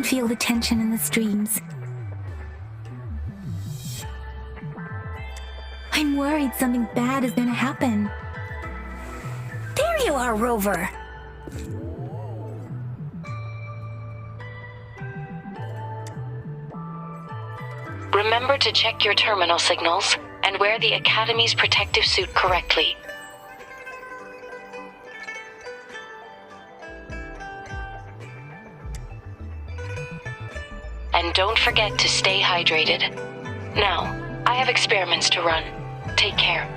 feel the tension in the streams. I'm worried something bad is gonna happen. There you are, Rover. Remember to check your terminal signals and wear the Academy's protective suit correctly. And don't forget to stay hydrated. Now, I have experiments to run. Take care.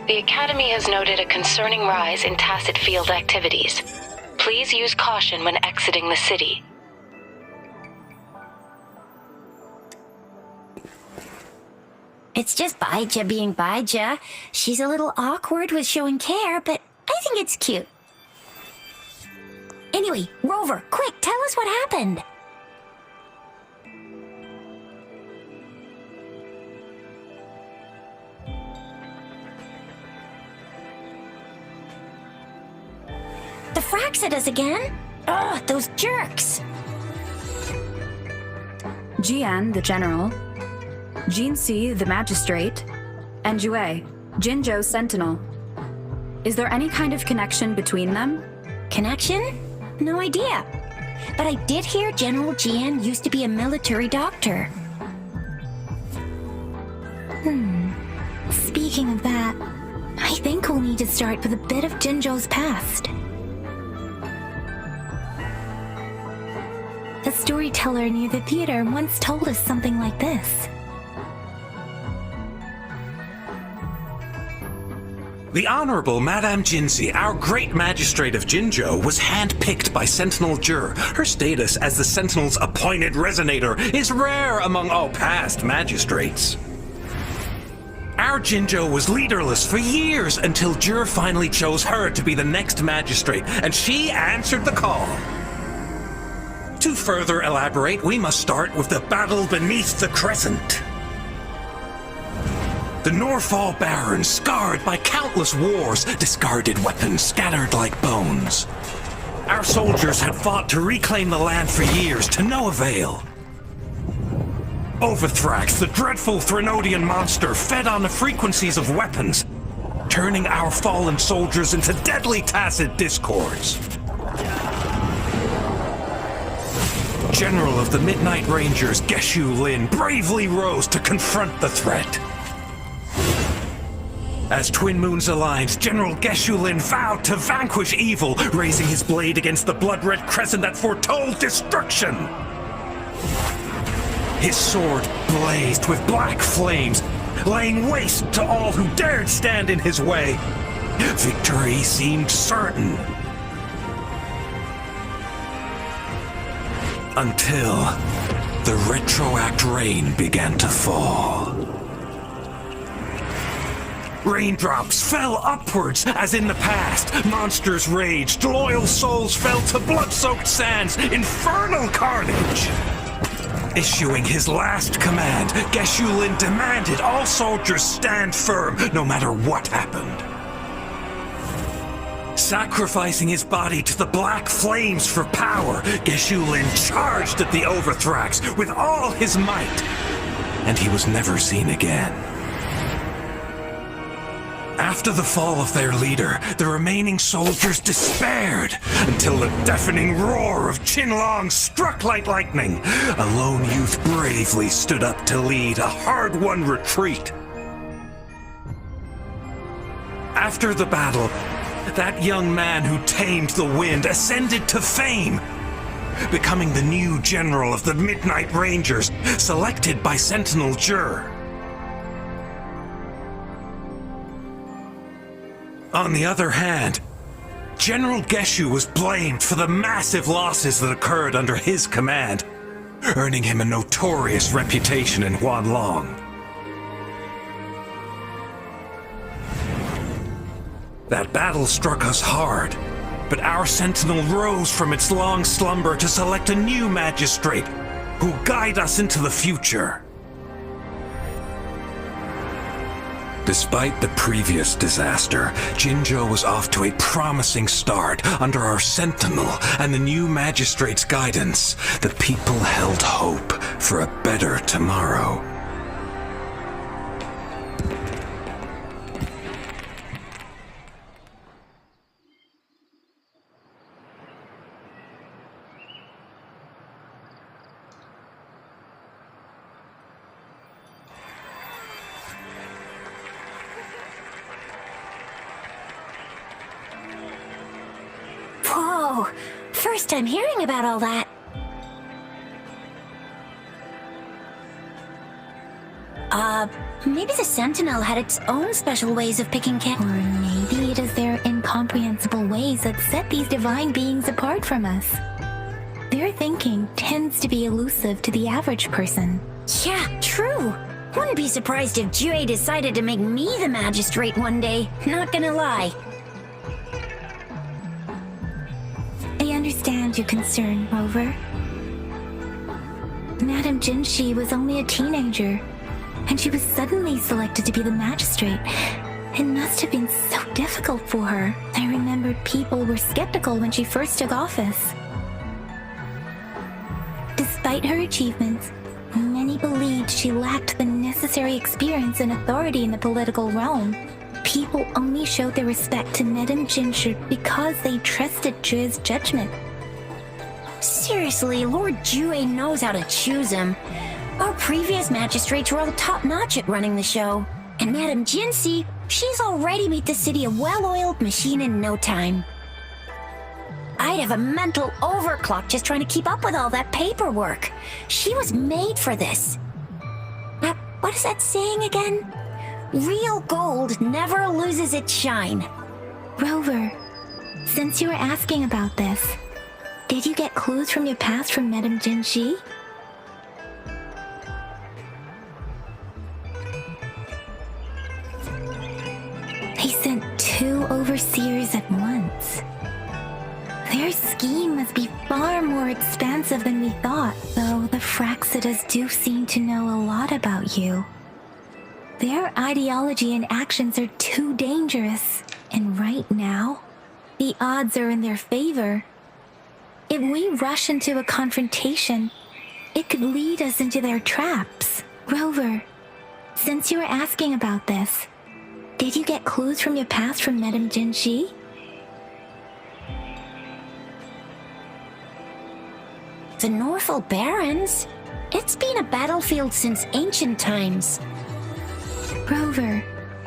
The Academy has noted a concerning rise in tacit field activities. Please use caution when exiting the city. It's just Baija being Baija. She's a little awkward with showing care, but I think it's cute. Anyway, Rover, quick, tell us what happened. The fracks at us again? Ugh, those jerks! Jian, the general, Jinzhou, the magistrate, and Jue, Jinzhou sentinel. Is there any kind of connection between them? Connection? No idea. But I did hear General Jian used to be a military doctor. Speaking of that, I think we'll need to start with a bit of Jinzhou's past. A storyteller near the theater once told us something like this. The Honorable Madame Jinzhou, our great magistrate of Jinzhou, was handpicked by Sentinel Jur. Her status as the Sentinel's appointed resonator is rare among all past magistrates. Our Jinzhou was leaderless for years until Jur finally chose her to be the next magistrate, and she answered the call. To further elaborate, we must start with the battle beneath the crescent. The Norfall Barons, scarred by countless wars, discarded weapons scattered like bones. Our soldiers had fought to reclaim the land for years, to no avail. Overthrax, the dreadful Threnodian monster, fed on the frequencies of weapons, turning our fallen soldiers into deadly tacit discords. General of the Midnight Rangers, Geshu Lin, bravely rose to confront the threat. As Twin Moons aligned, General Geshu Lin vowed to vanquish evil, raising his blade against the blood-red crescent that foretold destruction. His sword blazed with black flames, laying waste to all who dared stand in his way. Victory seemed certain. Until the retroact rain began to fall. Raindrops fell upwards as in the past. Monsters raged, loyal souls fell to blood-soaked sands, infernal carnage. Issuing his last command, Geshu Lin demanded all soldiers stand firm, no matter what happened. Sacrificing his body to the black flames for power, Geshu Lin charged at the Overthrax with all his might, and he was never seen again. After the fall of their leader, the remaining soldiers despaired until the deafening roar of Qinlong struck like lightning. A lone youth bravely stood up to lead a hard-won retreat. After the battle, that young man who tamed the wind ascended to fame, becoming the new general of the Midnight Rangers, selected by Sentinel Jur. On the other hand, General Geshu was blamed for the massive losses that occurred under his command, earning him a notorious reputation in Huanlong. That battle struck us hard, but our sentinel rose from its long slumber to select a new magistrate who'll guide us into the future. Despite the previous disaster, Jinzhou was off to a promising start under our Sentinel and the new Magistrate's guidance. The people held hope for a better tomorrow. Whoa! First time hearing about all that. Maybe the Sentinel had its own special ways of picking Or maybe it is their incomprehensible ways that set these divine beings apart from us. Their thinking tends to be elusive to the average person. Yeah, true. Wouldn't be surprised if Jue decided to make me the magistrate one day. Not gonna lie. I understand your concern, Rover. Madame Jinshi was only a teenager, and she was suddenly selected to be the magistrate. It must have been so difficult for her. I remembered people were skeptical when she first took office. Despite her achievements, many believed she lacked the necessary experience and authority in the political realm. People only showed their respect to Madame Jinshi because they trusted Jue's judgment. Seriously, Lord Jue knows how to choose him. Our previous magistrates were all top-notch at running the show. And Madame Jinsi, she's already made the city a well-oiled machine in no time. I'd have a mental overclock just trying to keep up with all that paperwork. She was made for this. What is that saying again? Real gold never loses its shine. Rover, since you were asking about this, did you get clues from your past from Madame Jinshi? They sent 2 overseers at once. Their scheme must be far more expansive than we thought, though the Fraxidas do seem to know a lot about you. Their ideology and actions are too dangerous, and right now, the odds are in their favor. If we rush into a confrontation, it could lead us into their traps. Rover, since you were asking about this, did you get clues from your past from Madame Jinshi? The Norfolk Barrens? It's been a battlefield since ancient times. Rover,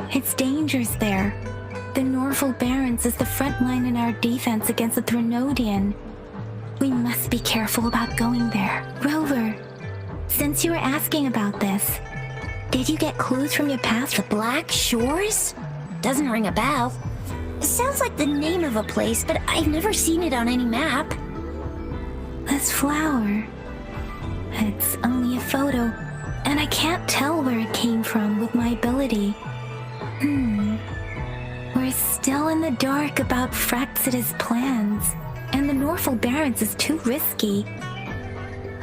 it's dangerous there. The Norfolk Barrens is the front line in our defense against the Threnodian. We must be careful about going there. Rover, since you were asking about this, did you get clues from your past? The Black Shores? Doesn't ring a bell. Sounds like the name of a place, but I've never seen it on any map. This flower. It's only a photo, and I can't tell where it came from with my ability. We're still in the dark about Fraxida's plans, and the Norfolk Barrens is too risky.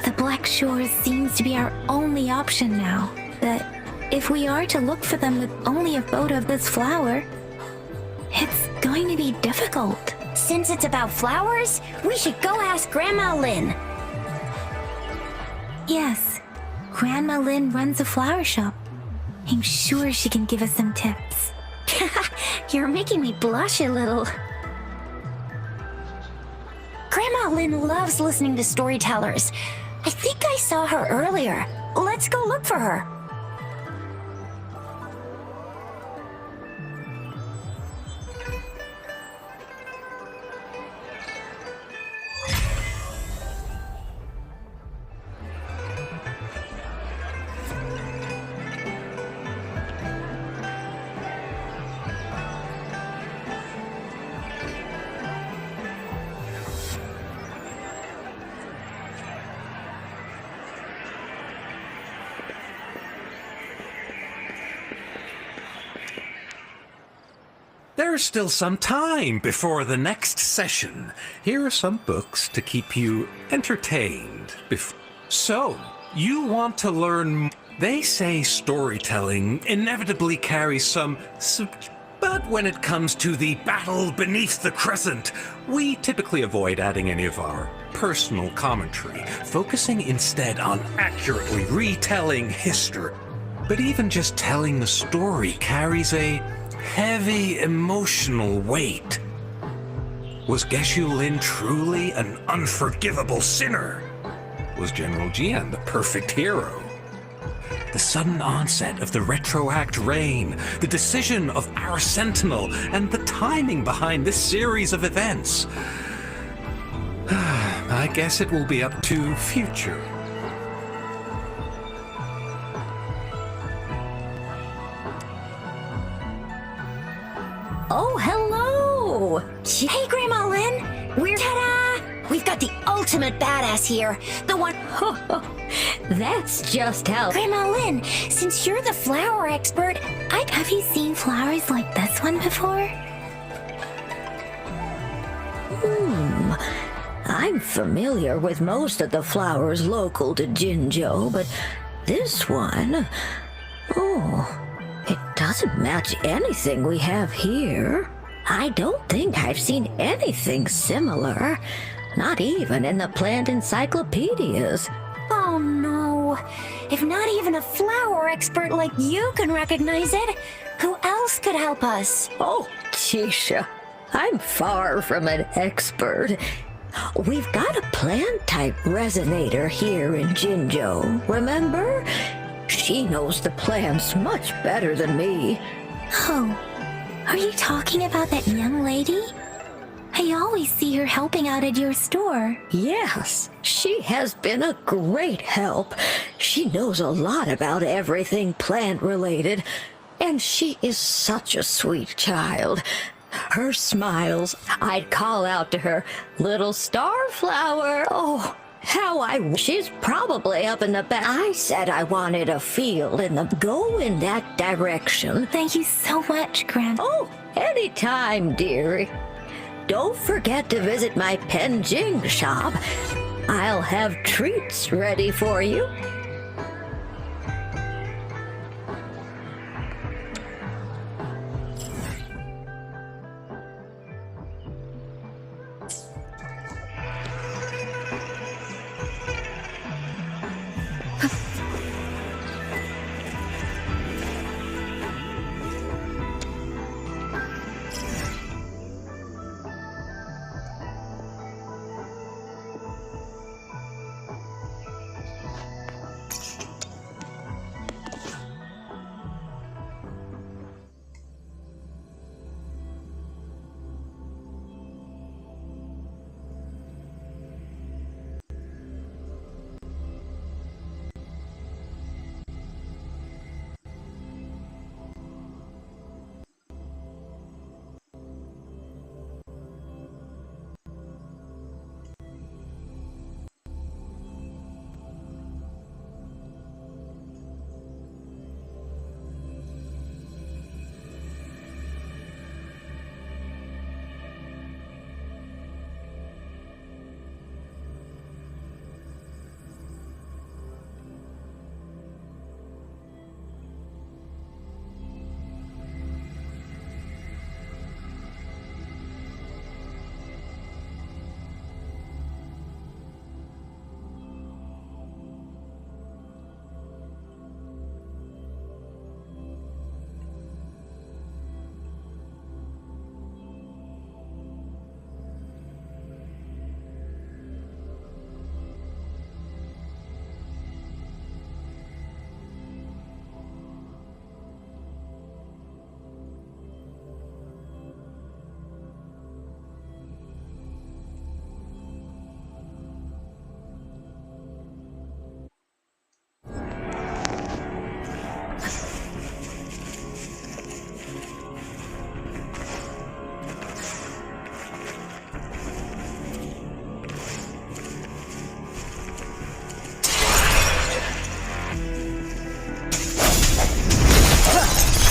The Black Shores seems to be our only option now, but if we are to look for them with only a photo of this flower, it's going to be difficult. Since it's about flowers, we should go ask Grandma Lynn. Yes, Grandma Lynn runs a flower shop. I'm sure she can give us some tips. You're making me blush a little. Grandma Lynn loves listening to storytellers. I think I saw her earlier. Let's go look for her. There's still some time before the next session. Here are some books to keep you entertained. So, you want to learn They say storytelling inevitably carries some but when it comes to the battle beneath the crescent, we typically avoid adding any of our personal commentary, focusing instead on accurately retelling history. But even just telling the story carries a heavy emotional weight. Was Geshu Lin truly an unforgivable sinner? Was General Jian the perfect hero? The sudden onset of the retroact rain, the decision of our sentinel, and the timing behind this series of events. I guess it will be up to future. Oh, hello! Hey, Grandma Lynn! Ta-da! We've got the ultimate badass here. The one... That's just how... Grandma Lynn, since you're the flower expert, Have you seen flowers like this one before? I'm familiar with most of the flowers local to Jinzhou, but this one... Oh, it doesn't match anything we have here. I don't think I've seen anything similar. Not even in the plant encyclopedias. oh no. If not even a flower expert like you can recognize it, who else could help us? Oh, Tisha, I'm far from an expert. We've got a plant-type resonator here in Jinzhou, remember? She knows the plants much better than me. Oh, are you talking about that young lady? I always see her helping out at your store. Yes, she has been a great help. She knows a lot about everything plant-related, and she is such a sweet child. Her smiles, I'd call out to her, "Little starflower." Oh, how I wish. She's probably up in the back. I said I wanted a field in the... Go in that direction. Thank you so much, Grandma. Oh, anytime, dearie. Don't forget to visit my Penjing shop. I'll have treats ready for you.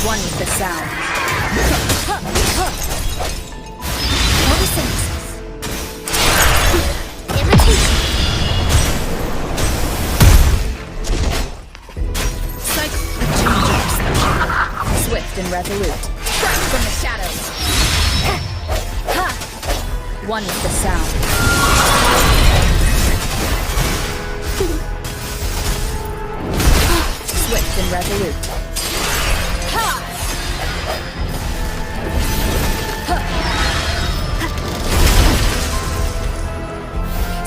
One with the sound. Imitation. resolute. Strike from the shadows. One with the sound. Swift and resolute.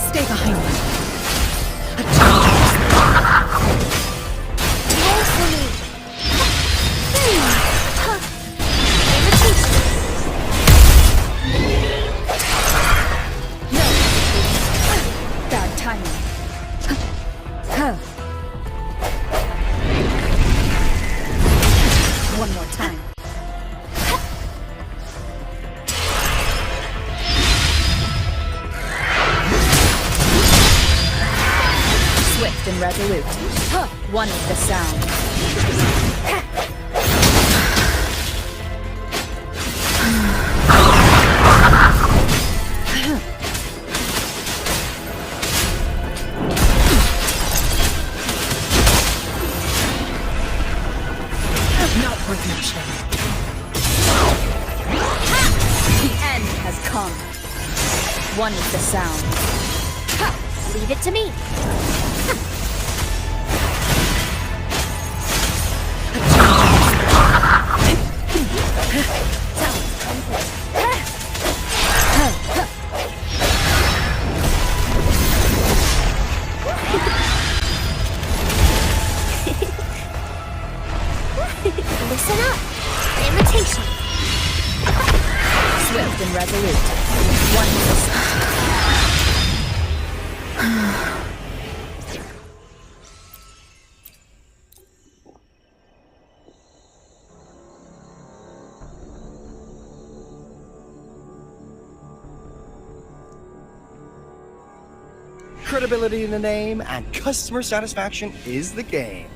Stay behind me. Bad timing. One more time. Swift and resolute. One with the sound. Not worth mentioning. The end has come. One with the sound. Leave it to me. Listen up. Imitation. Swift and resolute. One with the sound. Credibility in the name and customer satisfaction is the game.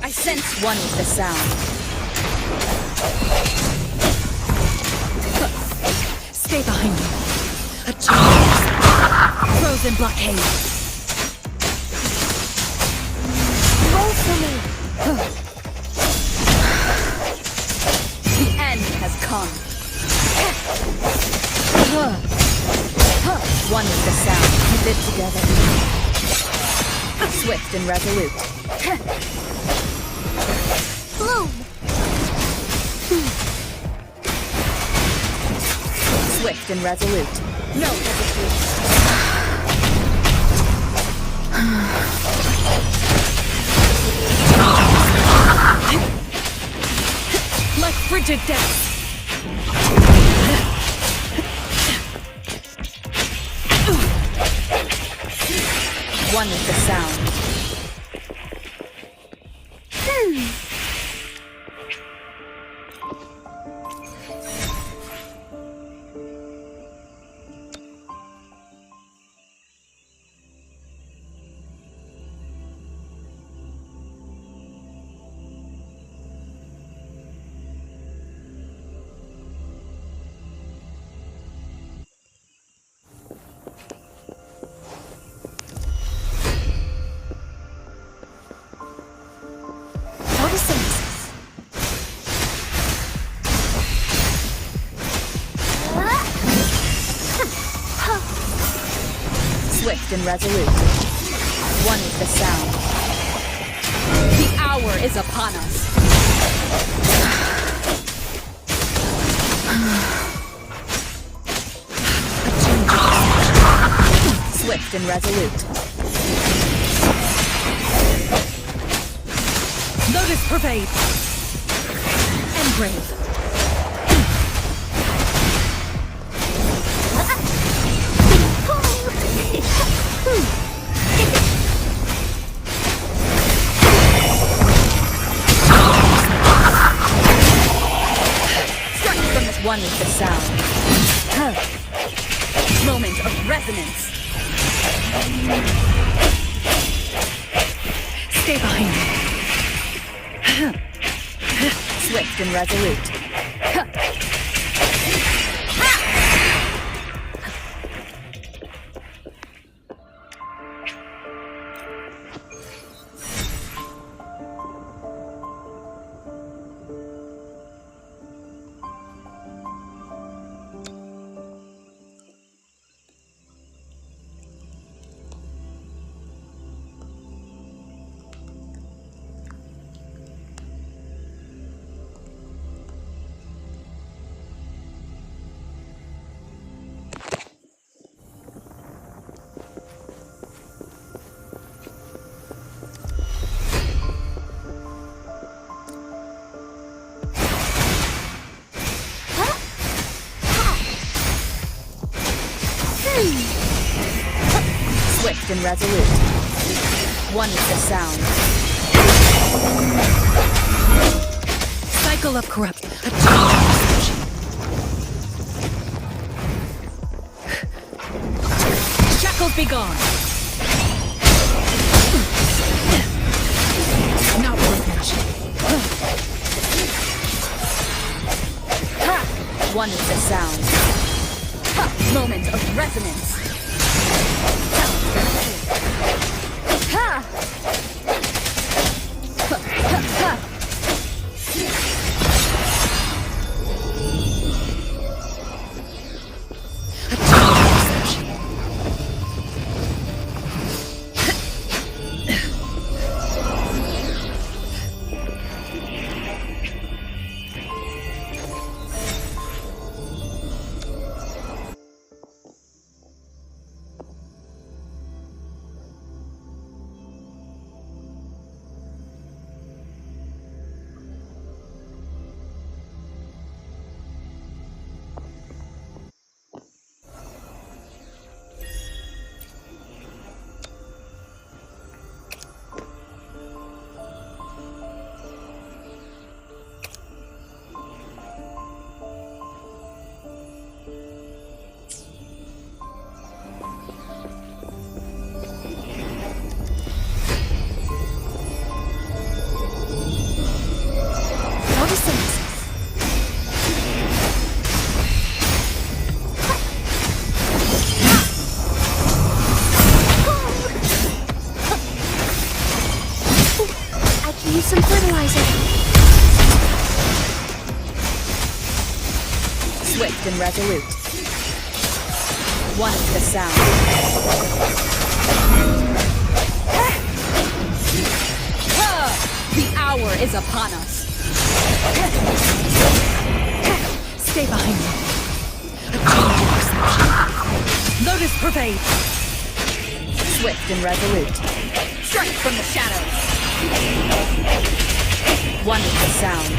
I sense one with the sound. Stay behind me. A chance. Frozen blockade. Roll for me. The end has come. One with the sound. Keep it together. Swift and resolute. Bloom! Swift and resolute. No hesitation. Like frigid death. One with the sound. Swift and resolute. One with the sound. The hour is upon us. Swift and resolute. Lotus pervade. And brave. One with the sound. Moment of resonance. Stay behind me. Swift and resolute. Swift and resolute. One with the sound. Cycle of corrupt. Shackles be gone. Not worth much. One with the sound. Moment of resonance. Use some fertilizer. Swift and resolute. One is the sound. The hour is upon us. Stay behind me. Lotus pervade. Swift and resolute. Strike from the shadows. One is the sound.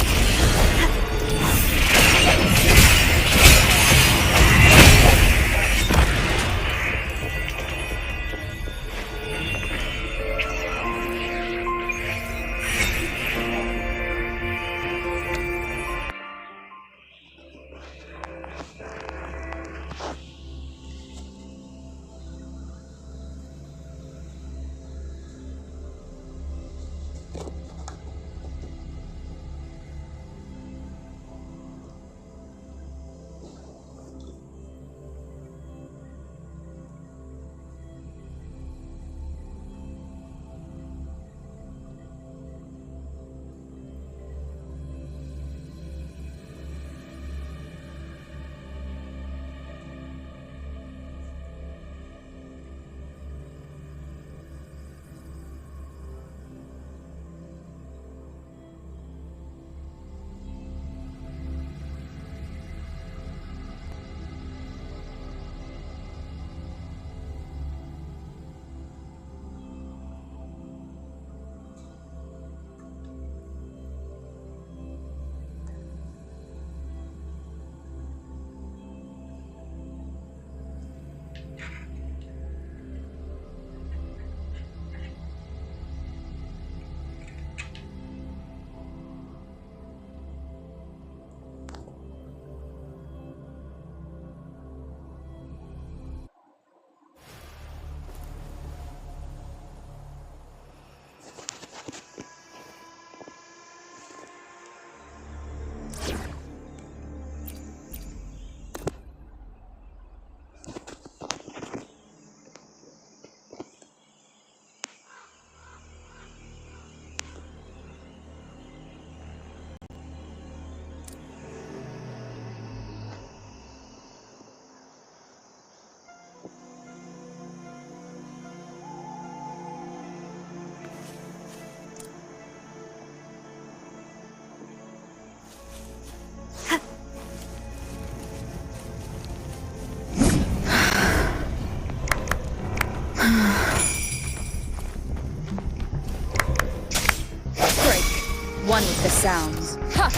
One with the sounds. Ha!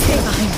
Stay behind me.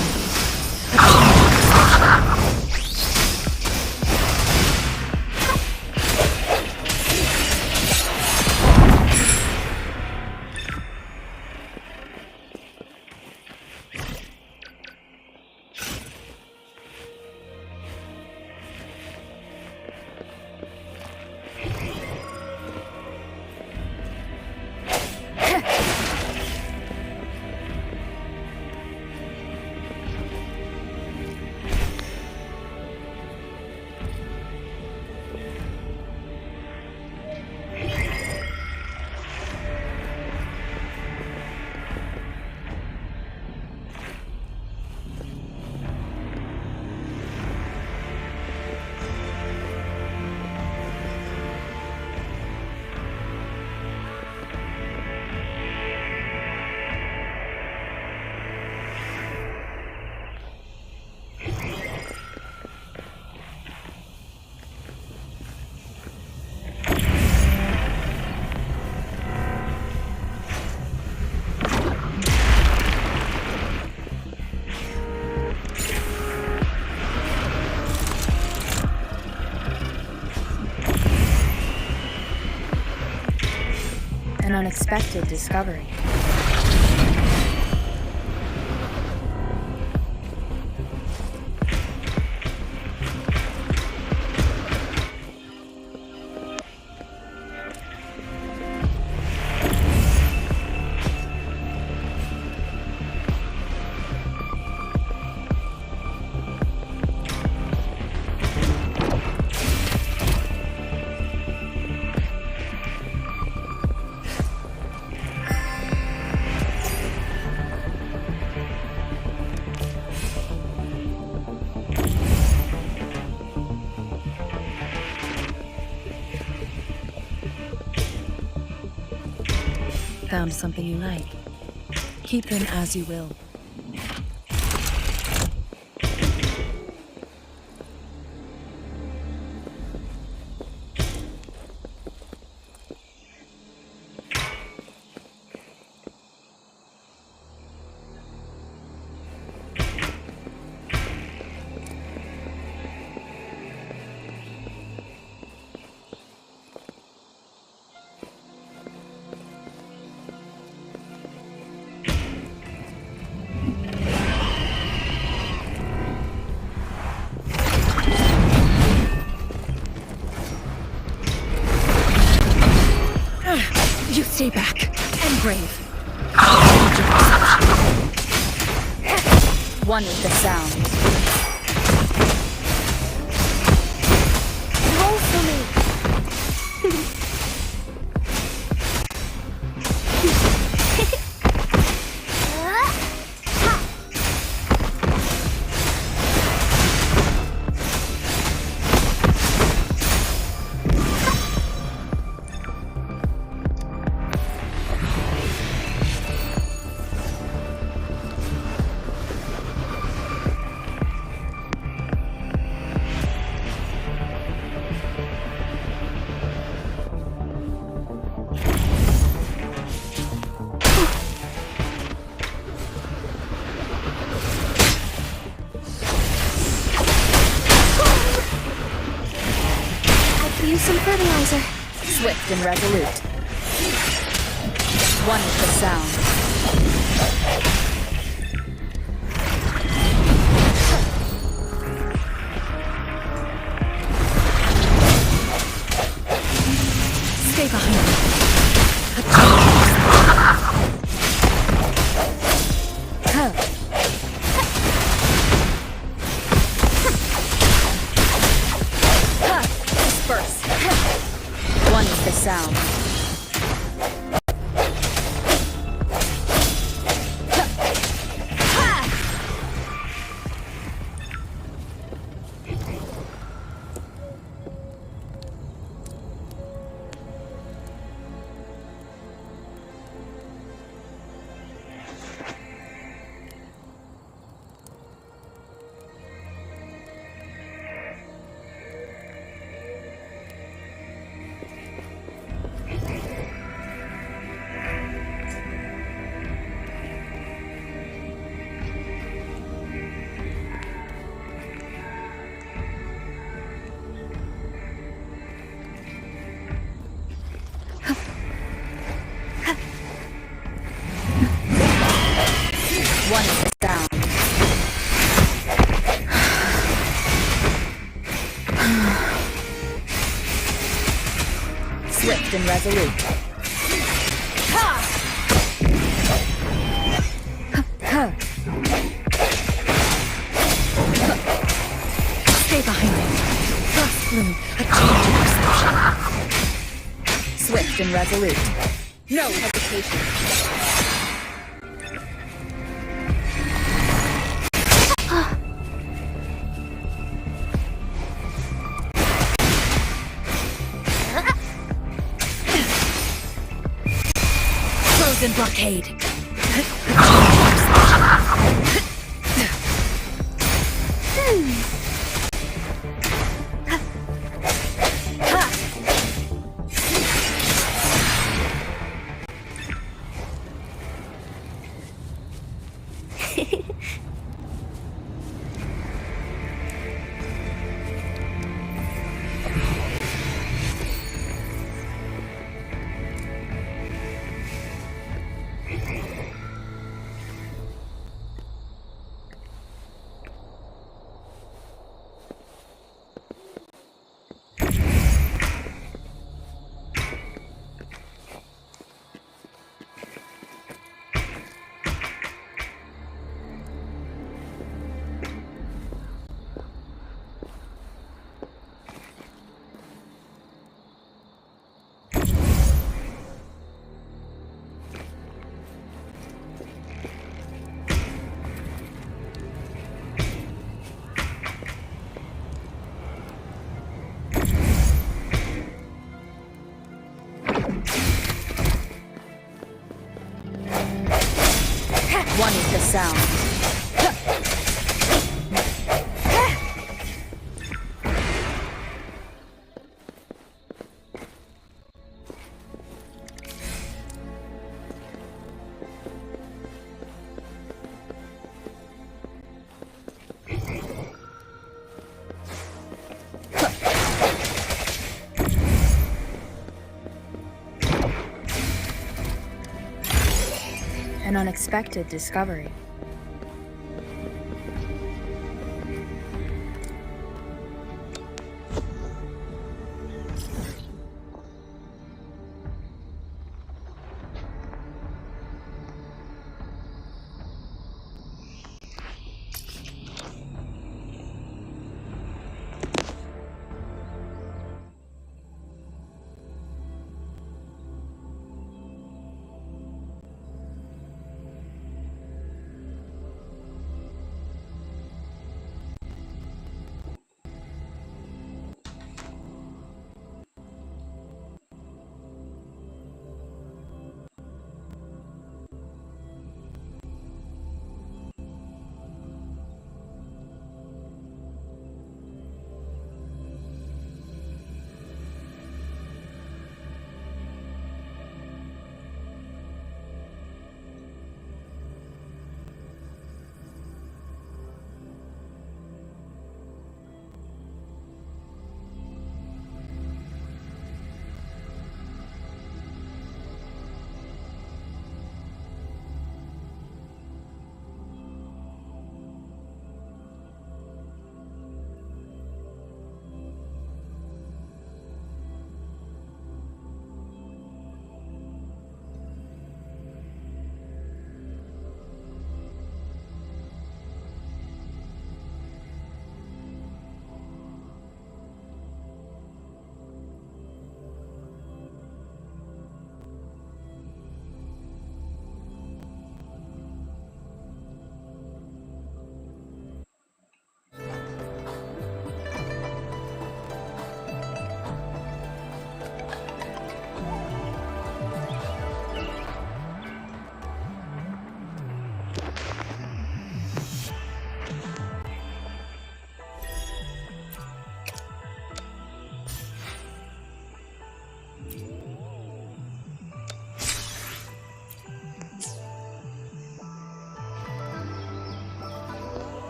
An unexpected discovery. found something you like. Keep them as you will. You stay back and brave. One with the sound. Roll for me. Use some fertilizer. Swift and resolute. One with the sound. Stay behind me. Disperse. One with the sound. One with the sound. Swift and resolute. Stay behind me. Frost bloom, a change in perception. Swift and resolute. No hesitation. Frozen blockade. sound. An unexpected discovery.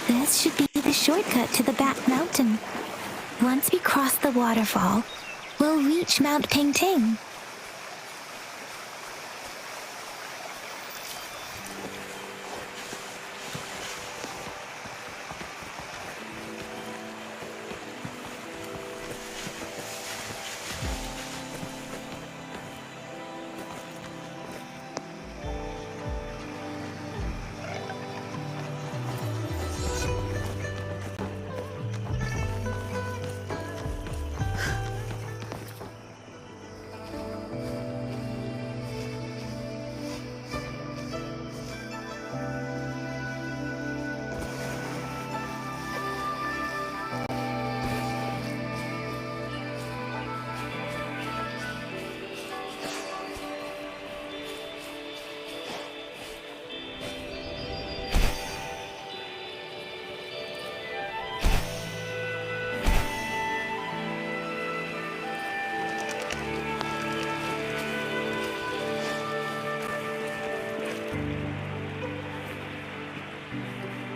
This should be the shortcut to the back mountain. Once we cross the waterfall, we'll reach Mount Pingting.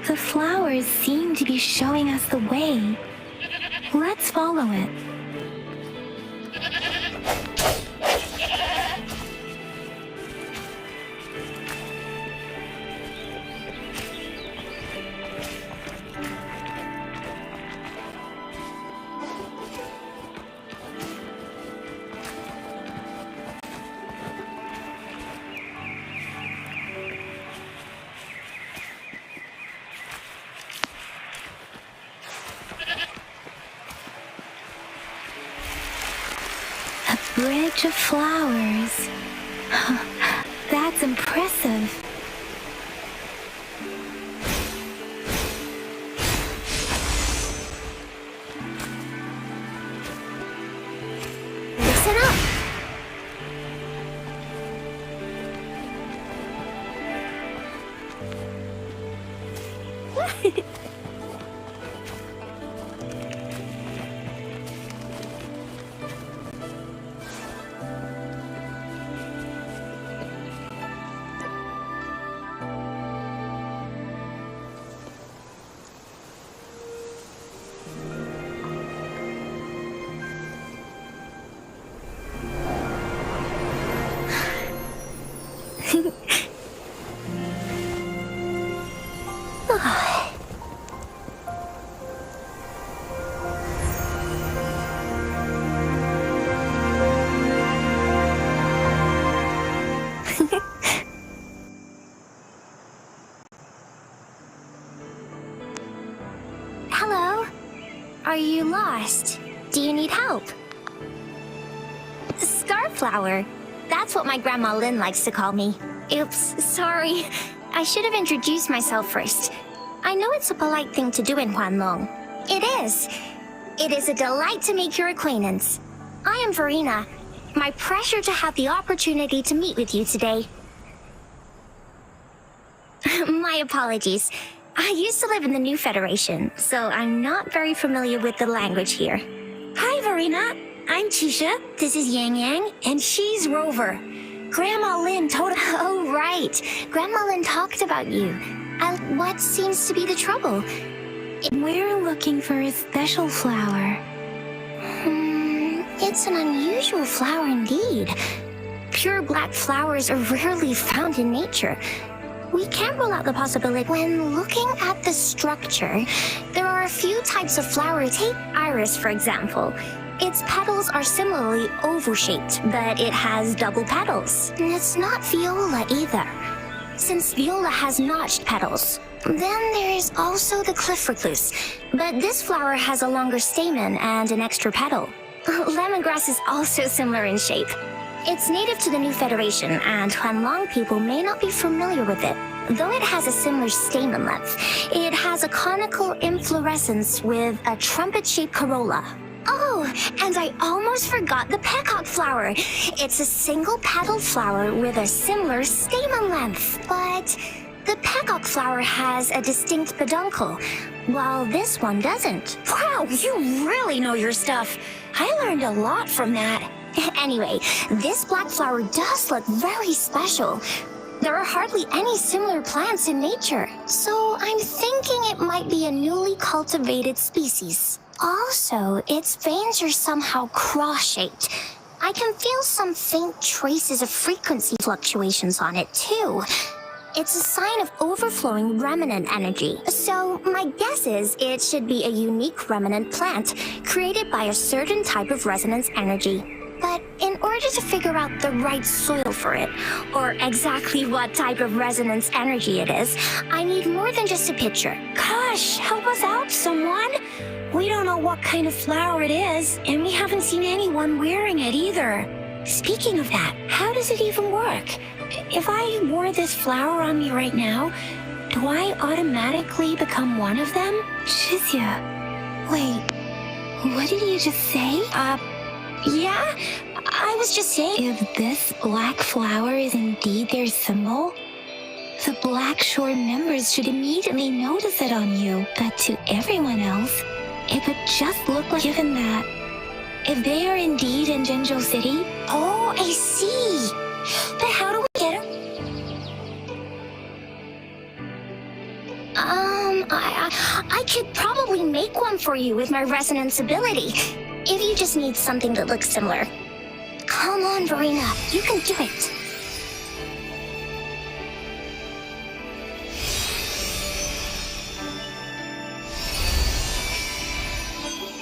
The flowers seem to be showing us the way. Let's follow it. patch of flowers. That's impressive. Listen up! Hello? Are you lost? Do you need help? Scarflower. That's what my Grandma Lin likes to call me. Oops, sorry. I should have introduced myself first. I know it's a polite thing to do in Huanlong. It is. It is a delight to make your acquaintance. I am Verena. My pleasure to have the opportunity to meet with you today. My apologies. I used to live in the New Federation, so I'm not very familiar with the language here. Hi, Verena. I'm Chisha. This is Yang Yang, and she's Rover. Grandma Lin told... Oh, right. Grandma Lin talked about you. What seems to be the trouble? We're looking for a special flower. It's an unusual flower indeed. Pure black flowers are rarely found in nature. We can't rule out the possibility. When looking at the structure, there are a few types of flower. Take iris, for example. Its petals are similarly oval-shaped, but it has double petals. It's not viola either, since viola has notched petals. Then there's also the cliff recluse, but this flower has a longer stamen and an extra petal. Lemongrass is also similar in shape. It's native to the New Federation, and Huanlong people may not be familiar with it. Though it has a similar stamen length, it has a conical inflorescence with a trumpet-shaped corolla. Oh, and I almost forgot the peacock flower. It's a single-petaled flower with a similar stamen length, but the peacock flower has a distinct peduncle, while this one doesn't. Wow, you really know your stuff. I learned a lot from that. Anyway, this black flower does look very special. There are hardly any similar plants in nature, so I'm thinking it might be a newly cultivated species. Also, its veins are somehow cross-shaped. I can feel some faint traces of frequency fluctuations on it, too. It's a sign of overflowing remnant energy. So, my guess is it should be a unique remnant plant, created by a certain type of resonance energy. But in order to figure out the right soil for it, or exactly what type of resonance energy it is, I need more than just a picture. Gosh, help us out, someone! We don't know what kind of flower it is, and we haven't seen anyone wearing it either. Speaking of that, how does it even work? If I wore this flower on me right now, do I automatically become one of them? Shizia, wait, what did you just say? Yeah? I was just saying... If this black flower is indeed their symbol, the Black Shore members should immediately notice it on you. But to everyone else, it would just look like... Given that, if they are indeed in Jinzhou City... Oh, I see. But how do we get them? I could probably make one for you with my resonance ability. If you just need something that looks similar. Come on, Verena, you can do it.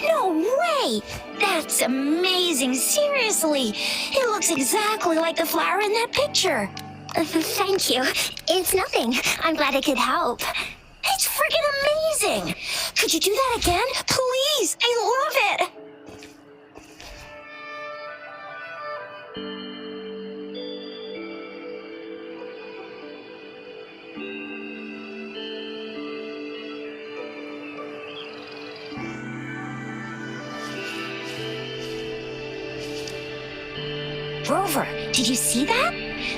No way! That's amazing, seriously. It looks exactly like the flower in that picture. Thank you. It's nothing. I'm glad I could help. It's freaking amazing! Could you do that again? Please! I love it! Rover, did you see that?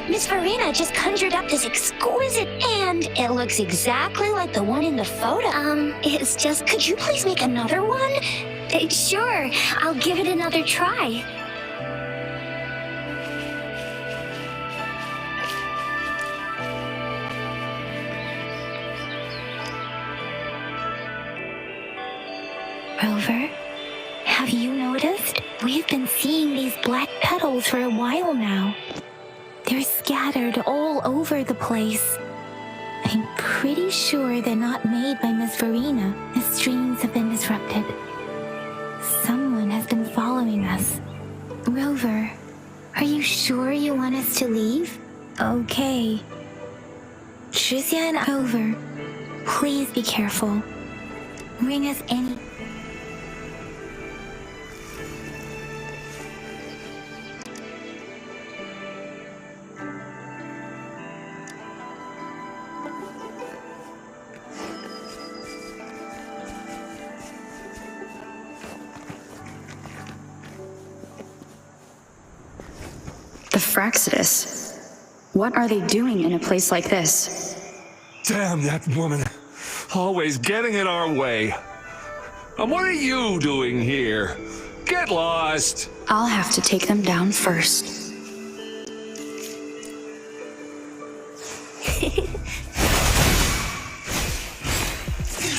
Miss Verena just conjured up this exquisite, and it looks exactly like the one in the photo. It's just, could you please make another one? Sure, I'll give it another try. Rover, have you noticed? We've been seeing these black petals for a while now. They're scattered all over the place. I'm pretty sure they're not made by Miss Verena. The streams have been disrupted. Someone has been following us. Rover, are you sure you want us to leave? Okay. Zhixia and Rover, please be careful. Ring us any... The Fraxidus. What are they doing in a place like this? Damn that woman. Always getting in our way. And what are you doing here? Get lost. I'll have to take them down first.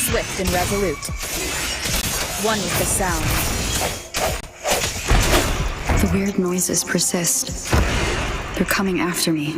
Swift and resolute. One with the sound. The weird noises persist. They're coming after me.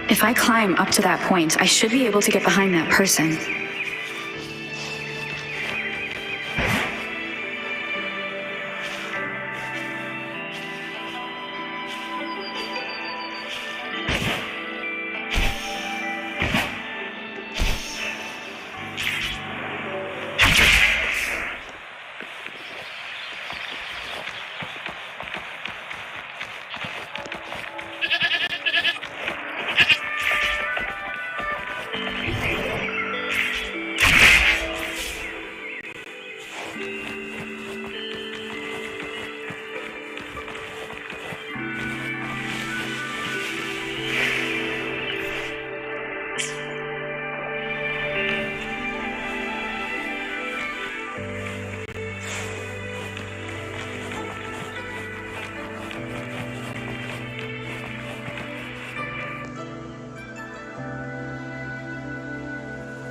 If I climb up to that point, I should be able to get behind that person.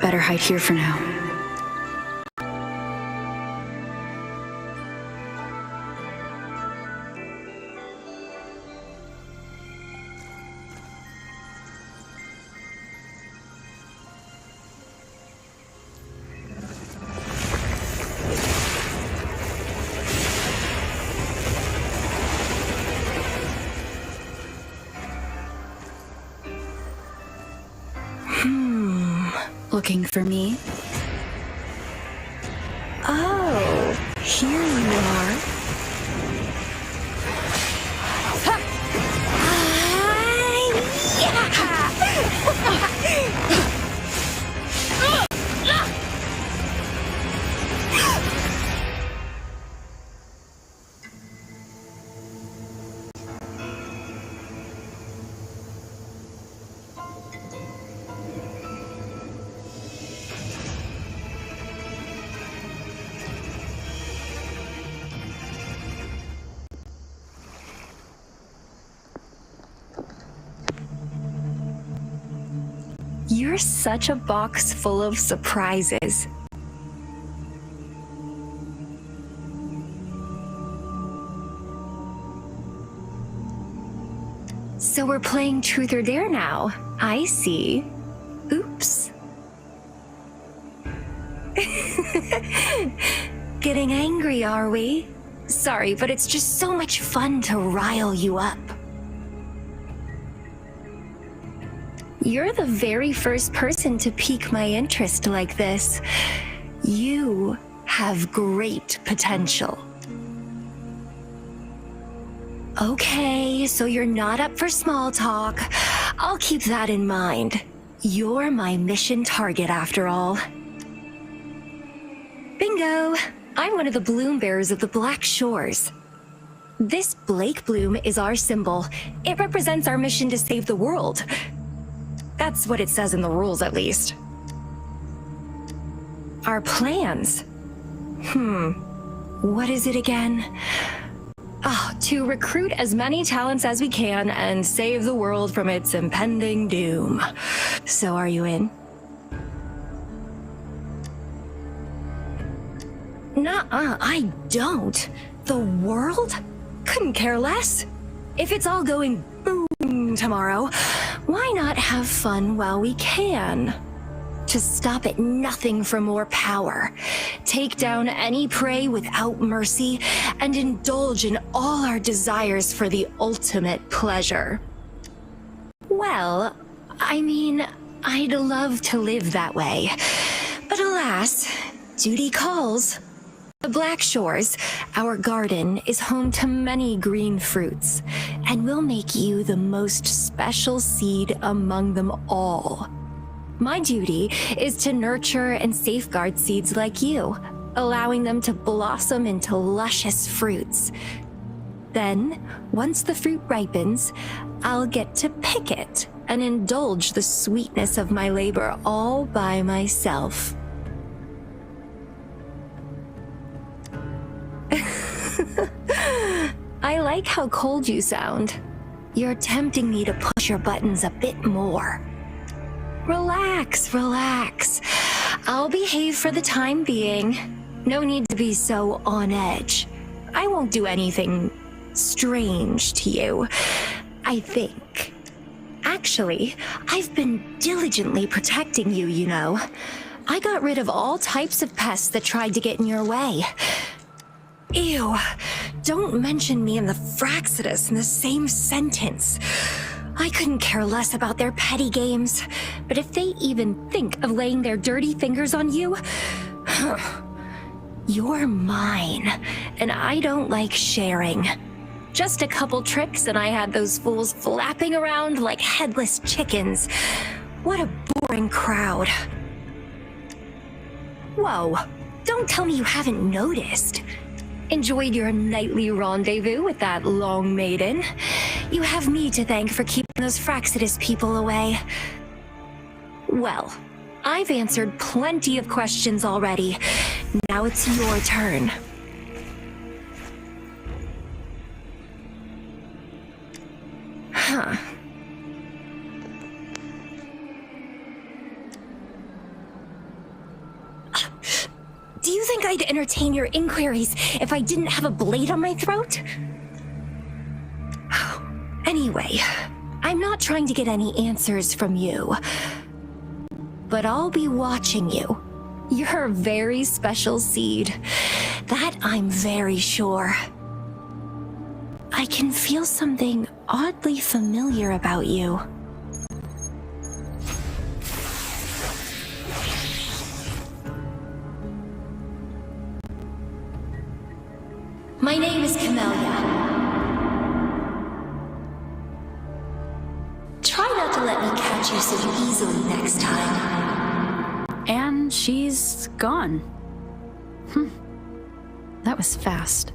Better hide here for now. Looking for me? Oh, here you are. You're such a box full of surprises. So we're playing Truth or Dare now. I see. Oops. Getting angry, are we? Sorry, but it's just so much fun to rile you up. You're the very first person to pique my interest like this. You have great potential. Okay, so you're not up for small talk. I'll keep that in mind. You're my mission target after all. Bingo! I'm one of the bloom bearers of the Black Shores. This Blake bloom is our symbol. It represents our mission to save the world. That's what it says in the rules, at least. Our plans? What is it again? To recruit as many talents as we can and save the world from its impending doom. So are you in? Nuh-uh, I don't. The world? Couldn't care less. If it's all going boom tomorrow, why not have fun while we can? To stop at nothing for more power, take down any prey without mercy, and indulge in all our desires for the ultimate pleasure. Well, I mean, I'd love to live that way. But alas, duty calls. The Black Shores, our garden, is home to many green fruits, and will make you the most special seed among them all. My duty is to nurture and safeguard seeds like you, allowing them to blossom into luscious fruits. Then, once the fruit ripens, I'll get to pick it and indulge the sweetness of my labor all by myself. I like how cold you sound. You're tempting me to push your buttons a bit more. Relax, relax. I'll behave for the time being. No need to be so on edge. I won't do anything strange to you, I think. Actually, I've been diligently protecting you, you know. I got rid of all types of pests that tried to get in your way. Ew, don't mention me and the Fraxidus in the same sentence. I couldn't care less about their petty games, but if they even think of laying their dirty fingers on you, you're mine, and I don't like sharing. Just a couple tricks and I had those fools flapping around like headless chickens. What a boring crowd. Whoa, don't tell me you haven't noticed. Enjoyed your nightly rendezvous with that long maiden. You have me to thank for keeping those Fraxidus people away. Well, I've answered plenty of questions already. Now it's your turn. Huh. Do you think I'd entertain your inquiries if I didn't have a blade on my throat? Anyway, I'm not trying to get any answers from you. But I'll be watching you. You're a very special seed. That I'm very sure. I can feel something oddly familiar about you. My name is Camellia. Try not to let me catch you so easily next time. And she's gone. That was fast.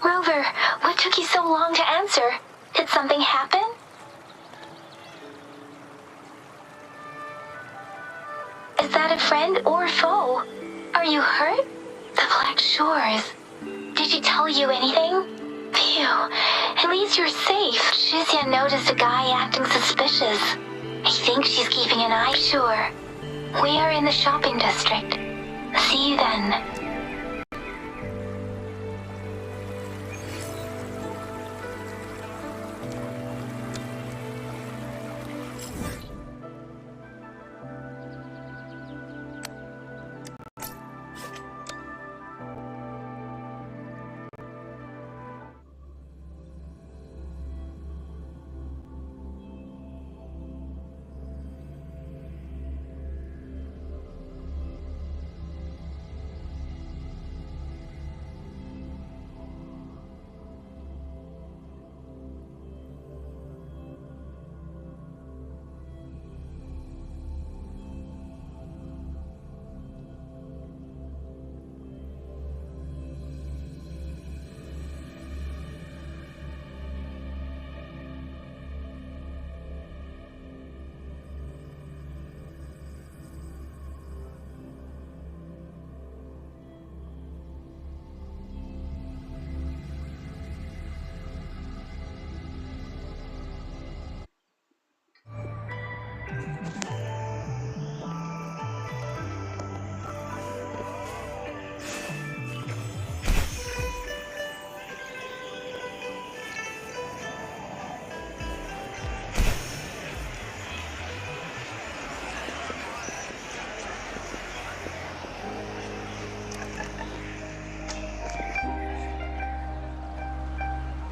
Rover, what took you so long to answer? Did something happen? Is that a friend or foe? Are you hurt? The Black Shores. Did she tell you anything? Phew, at least you're safe. Shizia noticed a guy acting suspicious. I think she's keeping an eye. Sure. We are in the shopping district. See you then.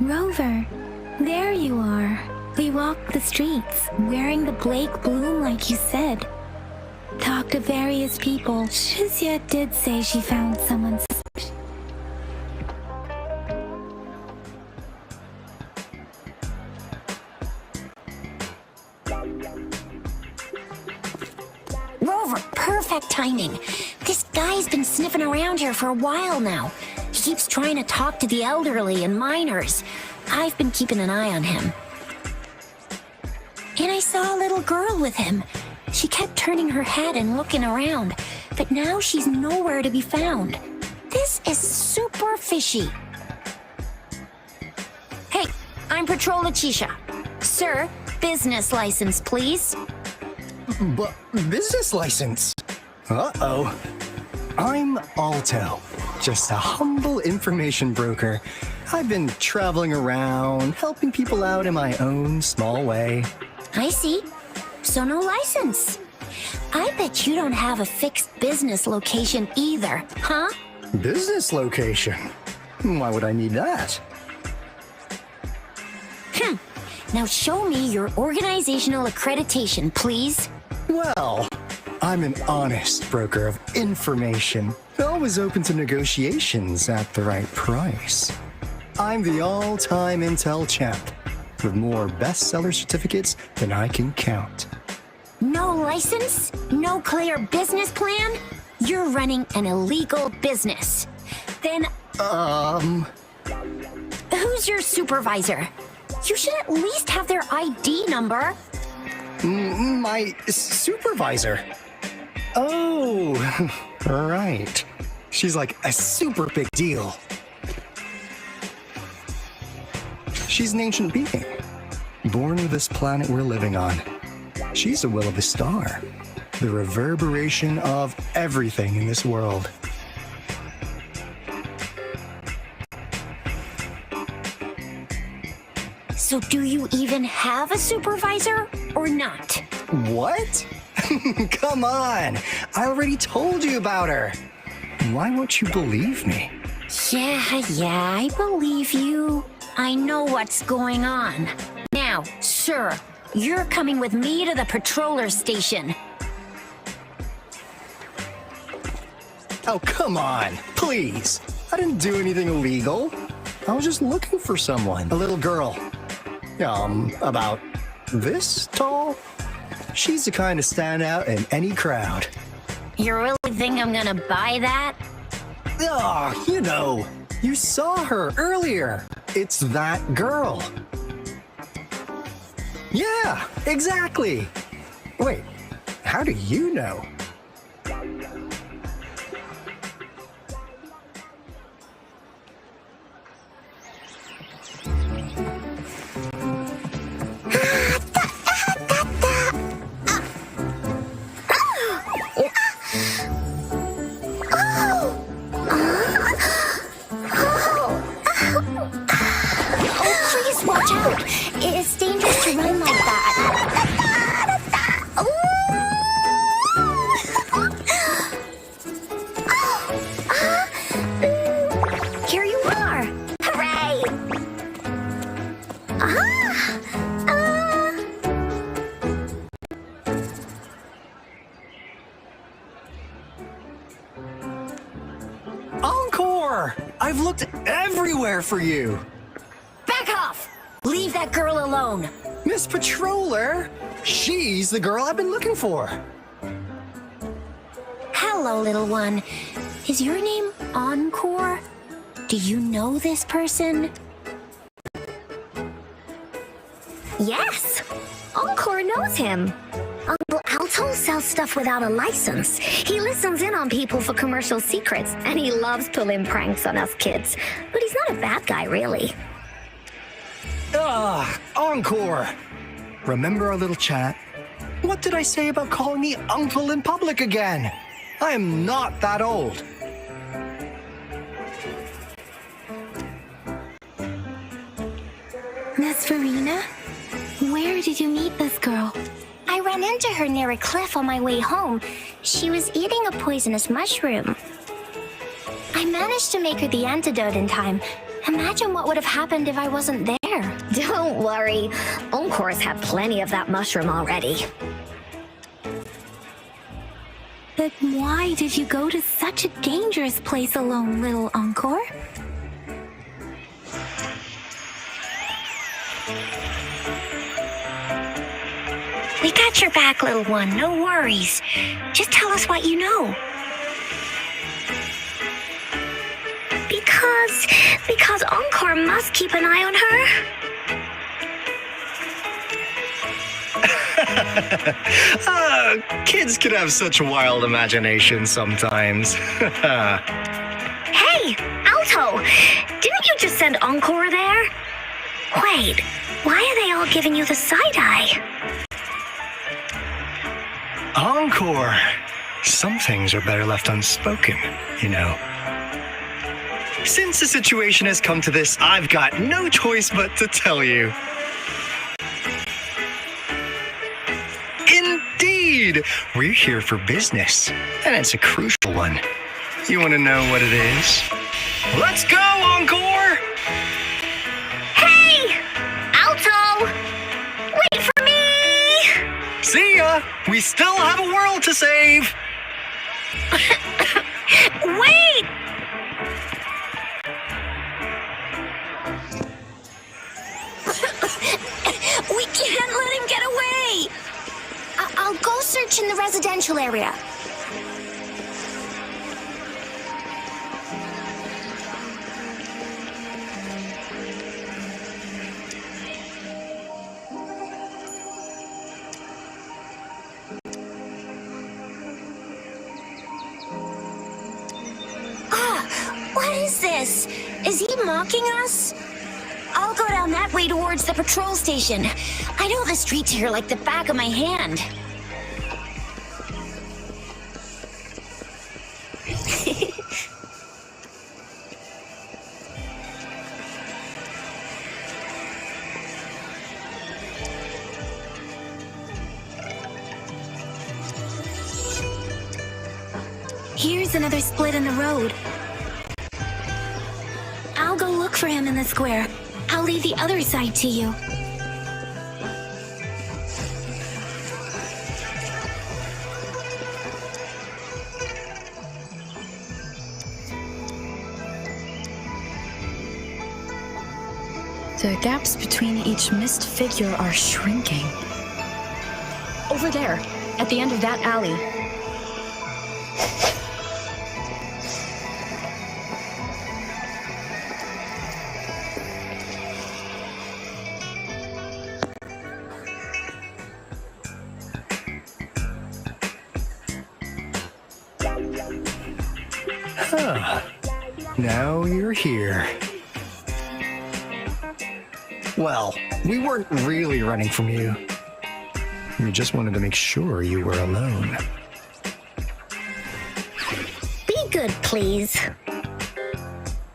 Rover, there you are. We walked the streets, wearing the Blake bloom like you said. Talked to various people. Shizia did say she found someone suspicious. Rover, perfect timing. This guy's been sniffing around here for a while now. He keeps trying to talk to the elderly and minors. I've been keeping an eye on him. And I saw a little girl with him. She kept turning her head and looking around, but now she's nowhere to be found. This is super fishy. Hey, I'm Patrol Letitia. Sir, business license, please. But business license? Uh-oh. I'm Alto, just a humble information broker. I've been traveling around, helping people out in my own small way. I see. So no license. I bet you don't have a fixed business location either, huh? Business location? Why would I need that? Now show me your organizational accreditation, please. Well, I'm an honest broker of information, always open to negotiations at the right price. I'm the all-time Intel champ, with more bestseller certificates than I can count. No license? No clear business plan? You're running an illegal business. Then, who's your supervisor? You should at least have their ID number. My supervisor? Oh, right. She's like a super big deal. She's an ancient being, born with this planet we're living on. She's the will of the star, the reverberation of everything in this world. So do you even have a supervisor or not? What? Come on! I already told you about her. Why won't you believe me? Yeah, I believe you. I know what's going on. Now, sir, you're coming with me to the patroller station. Oh, come on, please. I didn't do anything illegal. I was just looking for someone. A little girl. About this tall? She's the kind to stand out in any crowd. You really think I'm gonna buy that? You saw her earlier. It's that girl. Yeah, exactly. Wait, how do you know? I've looked everywhere for you. Back off! Leave that girl alone. Miss Patroller, she's the girl I've been looking for. Hello, little one. Is your name Encore? Do you know this person? Yes, Encore knows him. Uncle Alto sells stuff without a license. He listens in on people for commercial secrets, and he loves pulling pranks on us kids. But he's not a bad guy, really. Encore. Remember our little chat? What did I say about calling me uncle in public again? I am not that old. Miss Verena? Where did you meet this girl? I ran into her near a cliff on my way home. She was eating a poisonous mushroom. I managed to make her the antidote in time. Imagine what would have happened if I wasn't there. Don't worry. Encore's had plenty of that mushroom already. But why did you go to such a dangerous place alone, little Encore? We got your back, little one. No worries. Just tell us what you know. Because Encore must keep an eye on her. Kids can have such wild imaginations sometimes. Hey, Alto! Didn't you just send Encore there? Wait, why are they all giving you the side-eye? Encore. Some things are better left unspoken, you know. Since the situation has come to this, I've got no choice but to tell you. Indeed! We're here for business, and it's a crucial one. You want to know what it is? Let's go, Encore! Hey! Alto! Wait for me! See ya! We still have a world to save! Wait! We can't let him get away! I'll go search in the residential area. What is this? Is he mocking us? I'll go down that way towards the patrol station. I know the streets here like the back of my hand. Here's another split in the road. I'll go look for him in the square. I'll leave the other side to you. The gaps between each missed figure are shrinking. Over there, at the end of that alley. Now you're here. Well, we weren't really running from you. We just wanted to make sure you were alone. Be good, please.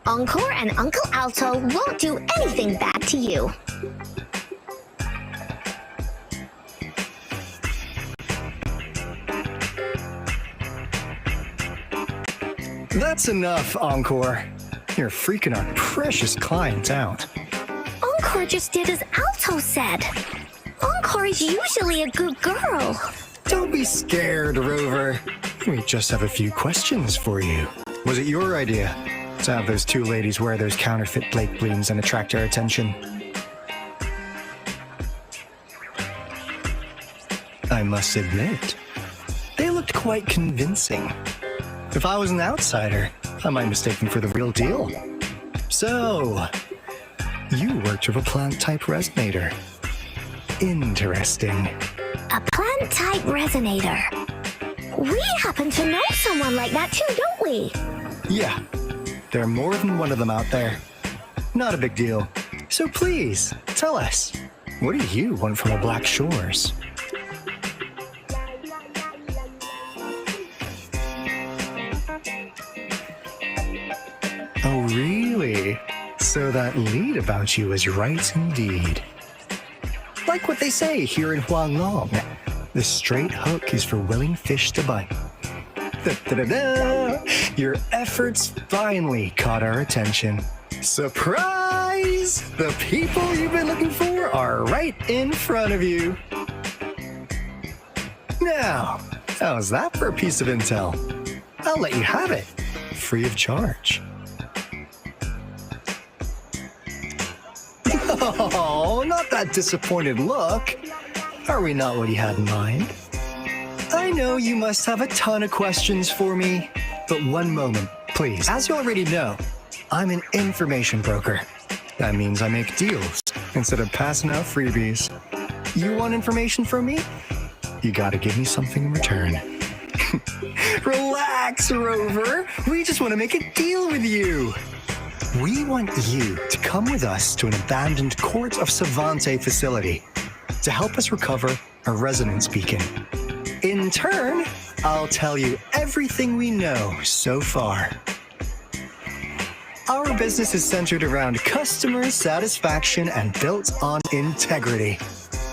Encore and Uncle Alto won't do anything bad to you. That's enough, Encore. You're freaking our precious clients out. Encore just did as Alto said. Encore is usually a good girl. Don't be scared, Rover. We just have a few questions for you. Was it your idea? to have those two ladies wear those counterfeit Blake bleams and attract our attention. I must admit, they looked quite convincing. If I was an outsider, I might mistake them for the real deal. So, you worked with a plant-type resonator. Interesting. A plant-type resonator. We happen to know someone like that too, don't we? Yeah, there are more than one of them out there. Not a big deal. So please, tell us, what do you want from the Black Shores? Oh, really? So that lead about you is right indeed. Like what they say here in Huanglong, the straight hook is for willing fish to bite. Da-da-da-da! Your efforts finally caught our attention. Surprise! The people you've been looking for are right in front of you. Now, how's that for a piece of intel? I'll let you have it, free of charge. Oh, not that disappointed look. Are we not what you had in mind? I know you must have a ton of questions for me, but one moment, please. As you already know, I'm an information broker. That means I make deals instead of passing out freebies. You want information from me? You gotta give me something in return. Relax, Rover. We just want to make a deal with you. We want you to come with us to an abandoned Court of Savante facility to help us recover a resonance beacon. In turn, I'll tell you everything we know so far. Our business is centered around customer satisfaction and built on integrity.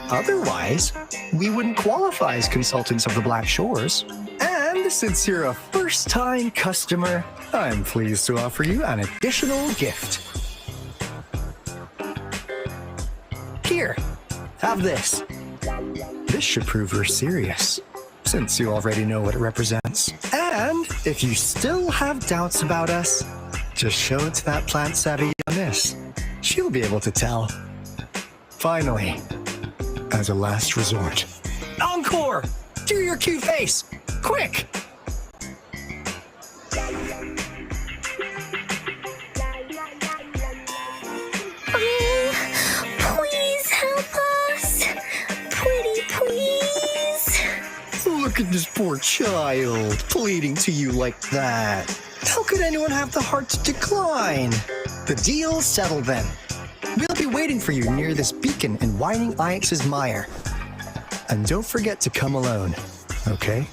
Otherwise, we wouldn't qualify as consultants of the Black Shores. And since you're a first-time customer, I'm pleased to offer you an additional gift. Here, have this. This should prove you're serious, since you already know what it represents. And if you still have doubts about us, just show it to that plant-savvy miss. She'll be able to tell. Finally, as a last resort. Encore! Do your cute face! Quick! Please help us. Pretty please. Look at this poor child, pleading to you like that. How could anyone have the heart to decline? The deal's settled then. We'll be waiting for you near this beacon in Whining Ix's mire. And don't forget to come alone, okay?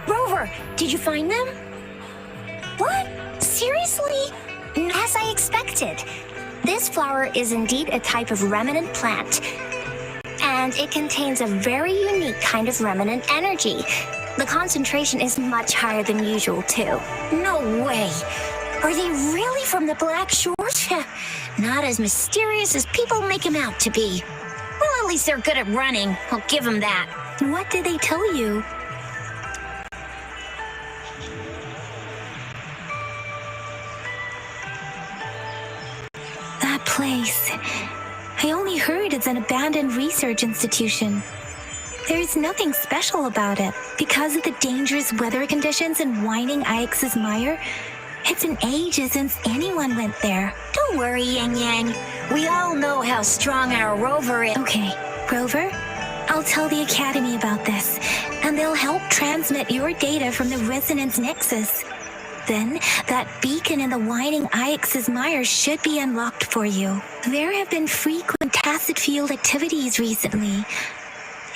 Rover, did you find them? What? Seriously? As I expected. This flower is indeed a type of remnant plant. And it contains a very unique kind of remnant energy. The concentration is much higher than usual, too. No way. Are they really from the Black Shores? Not as mysterious as people make them out to be. Well, at least they're good at running. I'll give them that. What did they tell you? That place. I only heard it's an abandoned research institution. There's nothing special about it. Because of the dangerous weather conditions in Whining Ix's mire, it's been ages since anyone went there. Don't worry, Yang Yang. We all know how strong our Rover is. Okay, Rover, I'll tell the Academy about this, and they'll help transmit your data from the Resonance Nexus. Then, that beacon in the Whining Ix's mire should be unlocked for you. There have been frequent tacit field activities recently.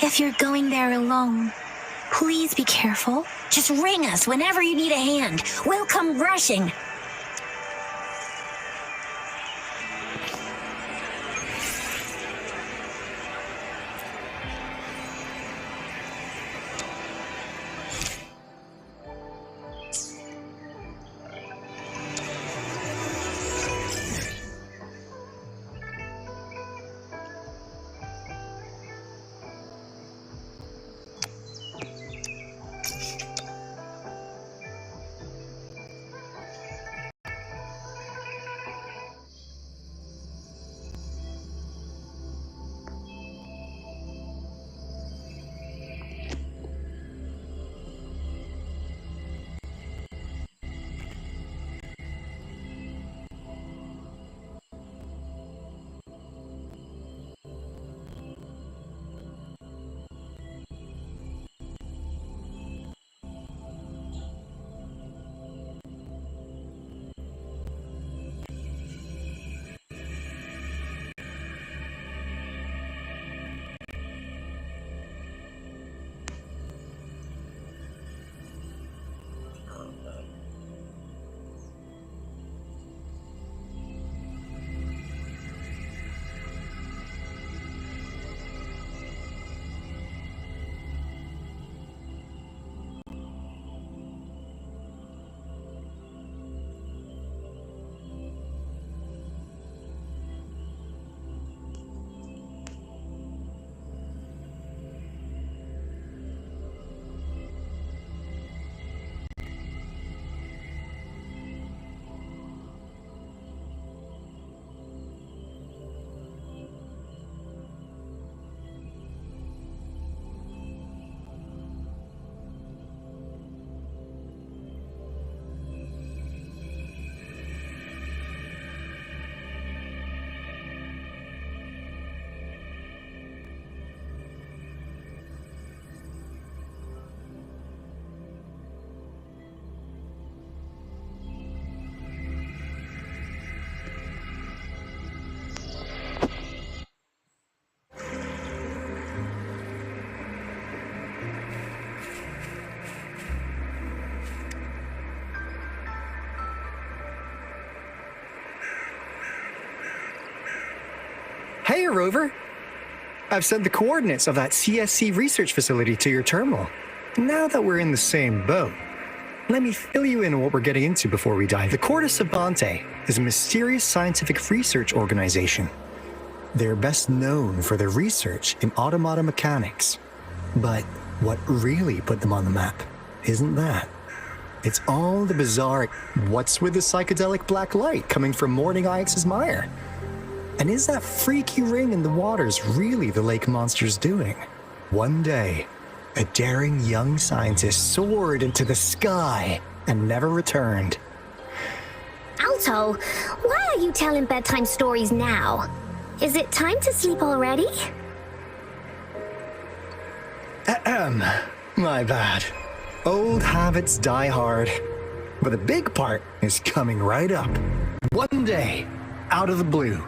If you're going there alone, please be careful. Just ring us whenever you need a hand. We'll come rushing. Hey, Rover. I've sent the coordinates of that CSC research facility to your terminal. Now that we're in the same boat, let me fill you in on what we're getting into before we dive. The Corte Savante is a mysterious scientific research organization. They're best known for their research in automata mechanics. But what really put them on the map isn't that. It's all the bizarre what's with the psychedelic black light coming from Morning Ix's mire? And is that freaky ring in the waters really the lake monster's doing? One day, a daring young scientist soared into the sky and never returned. Alto, why are you telling bedtime stories now? Is it time to sleep already? My bad. Old habits die hard. But the big part is coming right up. One day, out of the blue,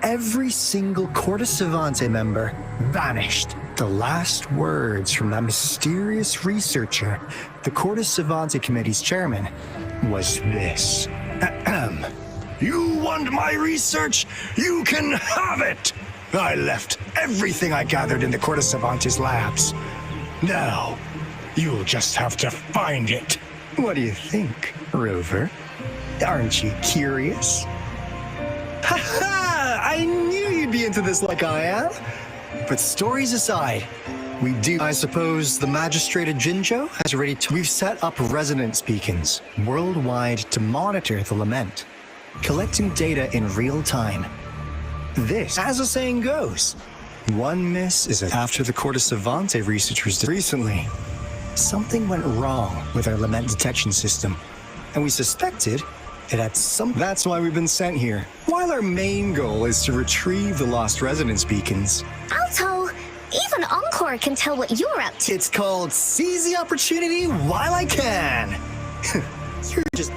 every single Corte Savante member vanished. The last words from that mysterious researcher, the Corte Savante Committee's chairman, was this. You want my research? You can have it! I left everything I gathered in the Corte Savante's labs. Now, you'll just have to find it. What do you think, Rover? Aren't you curious? Ha-ha! I knew you'd be into this like I am. But stories aside, I suppose the magistrate at Jinzhou has already we've set up resonance beacons worldwide to monitor the lament, collecting data in real time. This, as the saying goes, one miss is after the Corte Savante researchers recently. Something went wrong with our lament detection system, and we suspected it had some. That's why we've been sent here. While our main goal is to retrieve the lost resonance beacons. Alto, even Encore can tell what you're up to. It's called seize the opportunity while I can. You're just.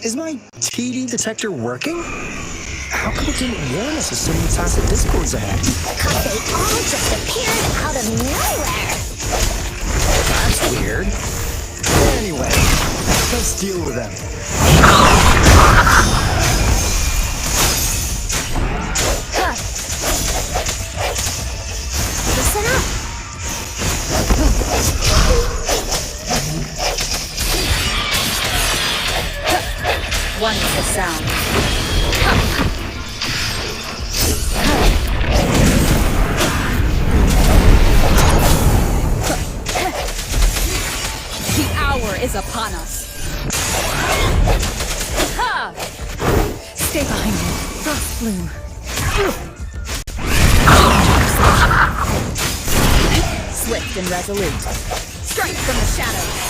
Is my TD detector working? How come it didn't warn us as soon as tacit discords ahead? Because they all just appeared out of nowhere. That's weird. Anyway, let's deal with them. Listen up. One is the sound. The hour is upon us. Ha! Stay behind me, Frost Bloom. Swift and resolute. Strike from the shadows.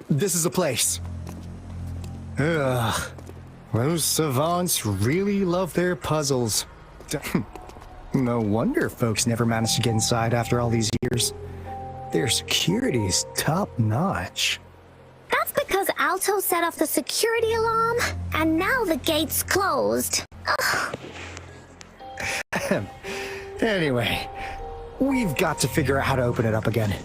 This is a place. Ugh. Those savants really love their puzzles. No wonder folks never managed to get inside after all these years. Their security is top-notch. That's because Alto set off the security alarm, and now the gate's closed. Anyway, we've got to figure out how to open it up again.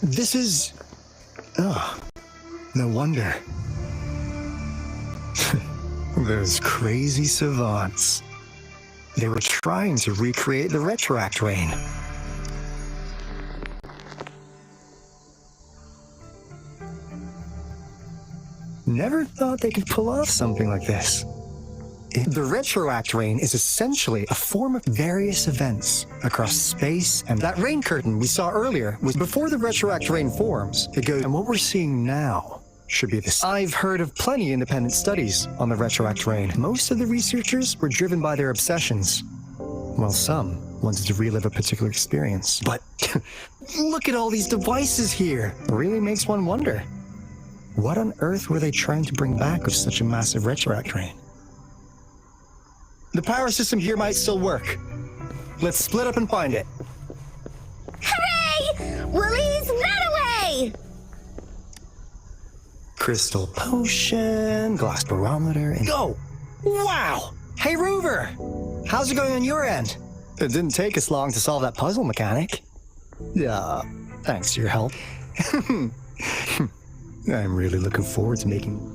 This is... Oh, no wonder. Those crazy savants. They were trying to recreate the retroact rain. Never thought they could pull off something like this. The retroact rain is essentially a form of various events across space, and that rain curtain we saw earlier was before the retroact rain forms. It goes, and what we're seeing now should be this. I've heard of plenty independent studies on the retroact rain. Most of the researchers were driven by their obsessions, while some wanted to relive a particular experience. But look at all these devices here. It really makes one wonder. What on earth were they trying to bring back with such a massive retroact rain? The power system here might still work. Let's split up and find it. Hooray! Willie's runaway! Crystal potion, glass barometer, and go! Wow! Hey, Rover! How's it going on your end? It didn't take us long to solve that puzzle mechanic. Thanks to your help. I'm really looking forward to making...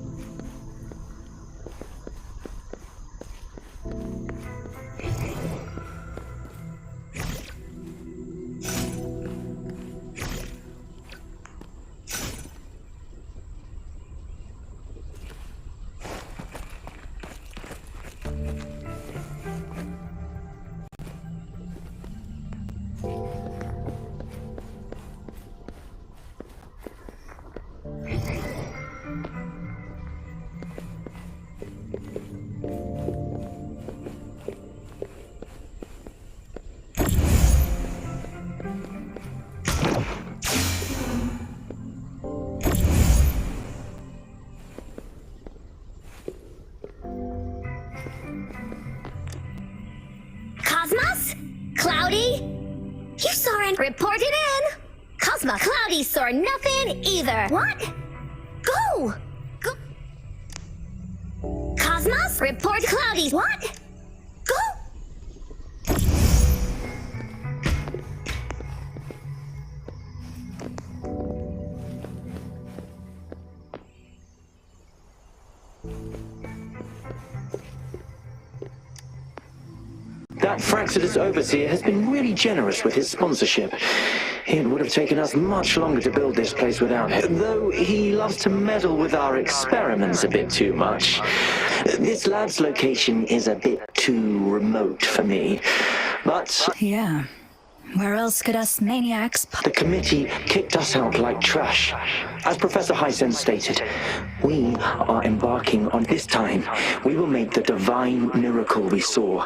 Cosmos? Cloudy? You saw and reported in. Cosmos, Cloudy saw nothing either. What? Go! Go! Cosmos? Report Cloudy. What? Go! That Fraxidus overseer has been really generous with his sponsorship. It would have taken us much longer to build this place without him, though he loves to meddle with our experiments a bit too much. This lab's location is a bit too remote for me, but... Yeah. Where else could us maniacs... The committee kicked us out like trash. As Professor Hysen stated, we are embarking on this time. We will make the divine miracle we saw.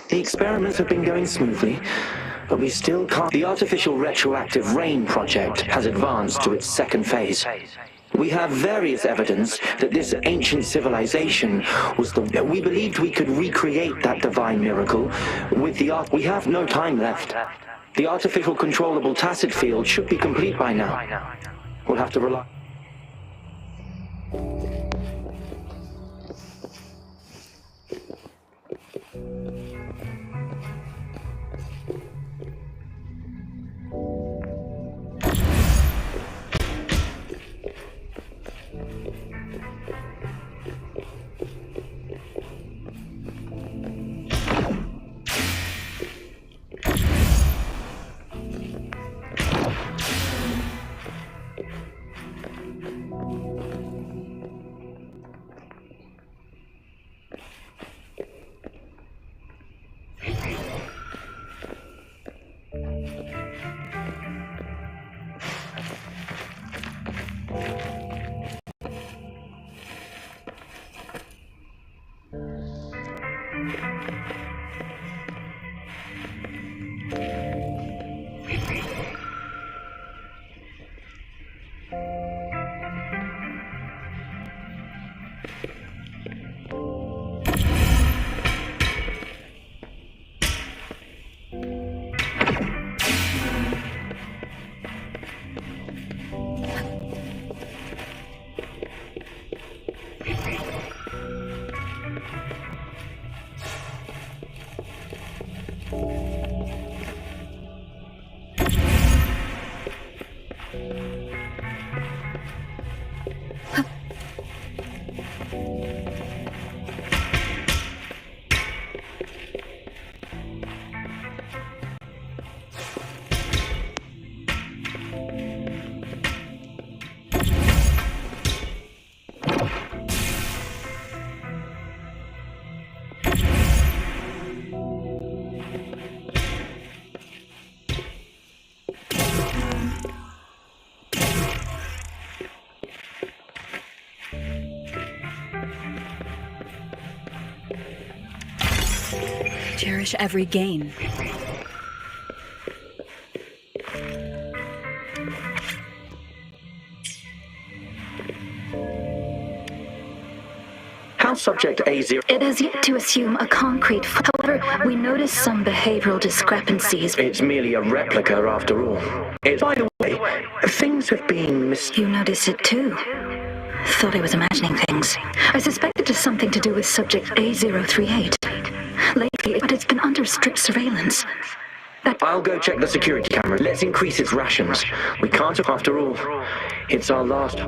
The experiments have been going smoothly, but we still can't... The artificial retroactive rain project has advanced to its second phase. We have various evidence that this ancient civilization was the... We believed we could recreate that divine miracle with the art... We have no time left. The artificial controllable tacit field should be complete by now. We'll have to rely... Cherish every gain. House Subject A0. It has yet to assume a concrete. However, we notice some behavioral discrepancies. It's merely a replica after all. By the way, things have been You notice it too. Thought I was imagining things. I suspect it is something to do with subject A038. Lately, but it's been under strict surveillance. I'll go check the security camera. Let's increase its rations. We can't, after all. It's our last.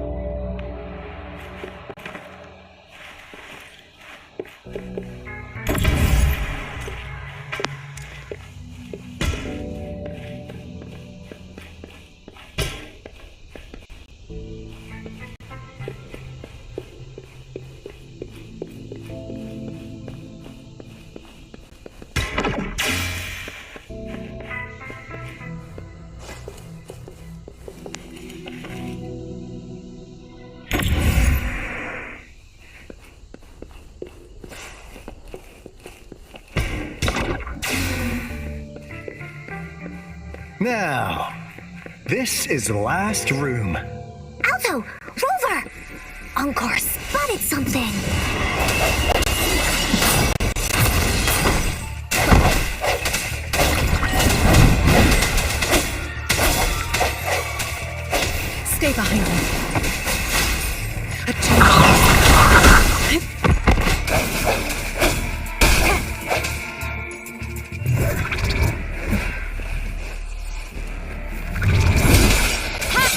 Now, this is the last room. Alto! Rover! Encore spotted something! Stay behind me.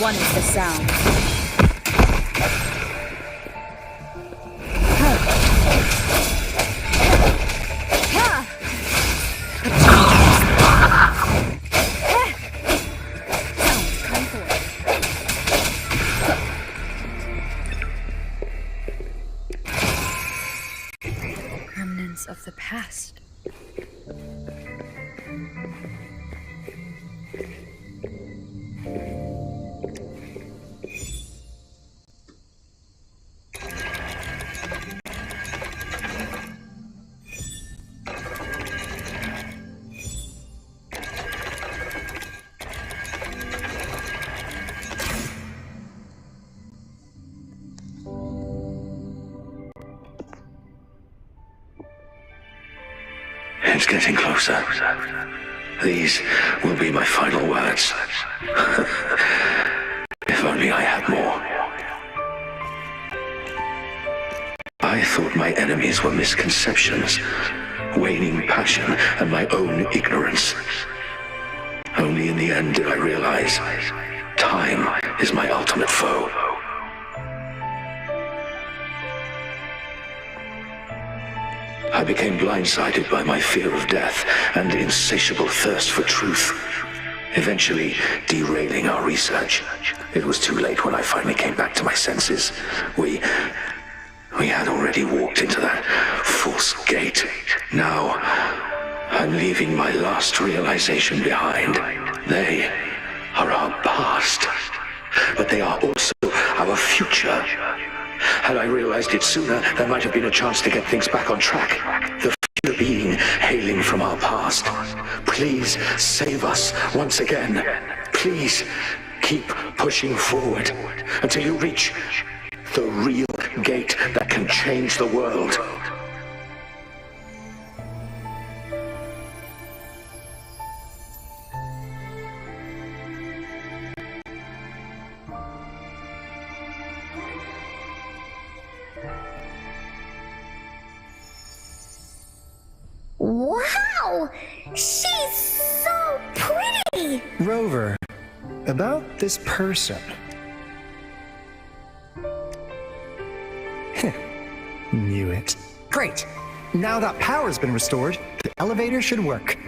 One is the sound. Remnants of the past. It's getting closer. These will be my final words. If only I had more. I thought my enemies were misconceptions, waning passion, and my own ignorance. Only in the end did I realize time is my ultimate foe. I became blindsided by my fear of death and insatiable thirst for truth, eventually derailing our research. It was too late when I finally came back to my senses. We had already walked into that false gate. Now, I'm leaving my last realization behind. They are our past, but they are also our future. Had I realized it sooner, there might have been a chance to get things back on track. The future being hailing from our past. Please save us once again. Please keep pushing forward until you reach the real gate that can change the world. Wow! She's so pretty! Rover, about this person. Knew it. Great! Now that power's been restored, the elevator should work.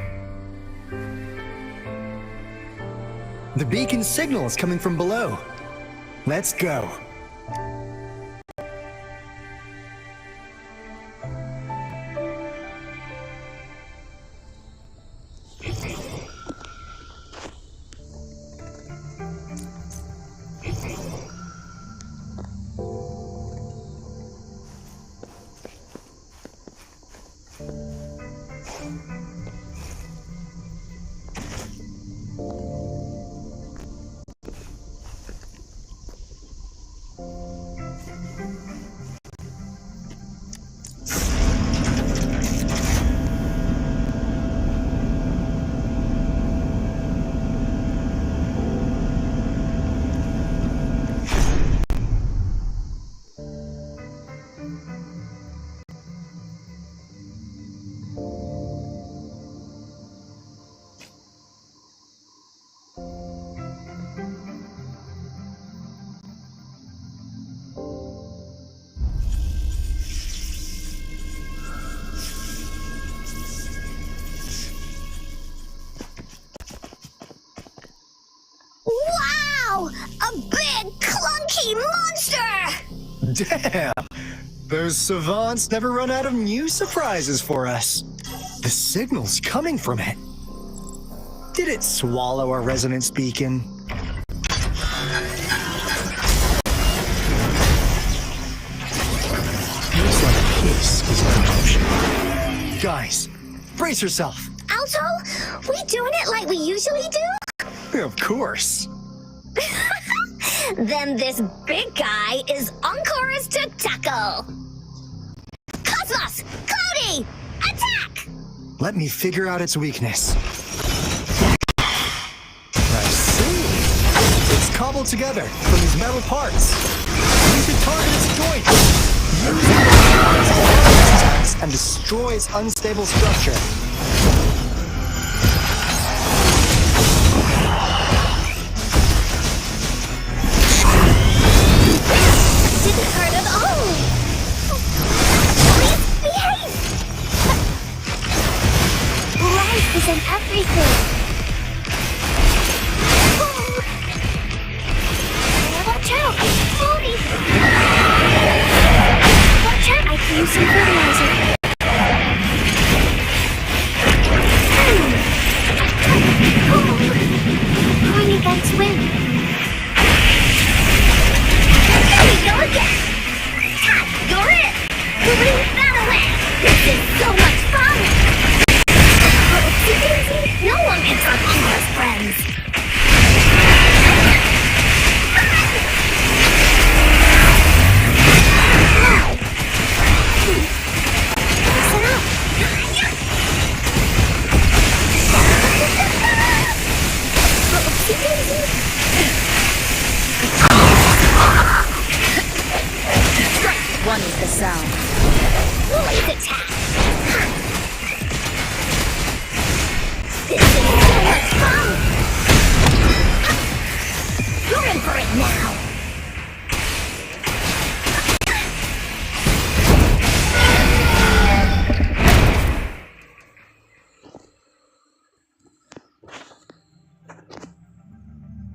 The beacon signal is coming from below. Let's go. Hey, monster! Damn! Those savants never run out of new surprises for us. The signal's coming from it. Did it swallow our resonance beacon? Looks like this is in motion. Guys, brace yourself. Alto, we doing it like we usually do? Of course. Then this big guy is Ancora's to tackle. Cosmos! Cloudy! Attack! Let me figure out its weakness. I see. It's cobbled together from these metal parts. You can target its joint. Use its attacks and destroy its unstable structure. Didn't hurt at all. Please behave. Life is in everything. Watch out! Cloudy! Watch out! I can use some fertilizer. Going against wind. There we go again! Cat, you're it! Moving battle land! This is so much fun! Oh, no one can stop Ancora's friends! Listen up! One is the sound. Blade attack! This is so much fun! You're in for it now!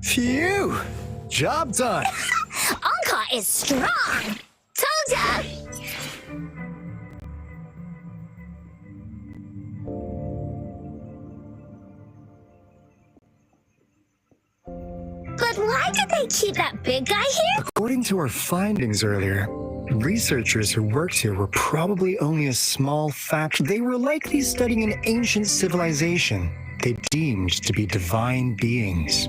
Phew! Job done! Anka is strong! Told ya! But why did they keep that big guy here? According to our findings earlier, researchers who worked here were probably only a small faction. They were likely studying an ancient civilization they deemed to be divine beings.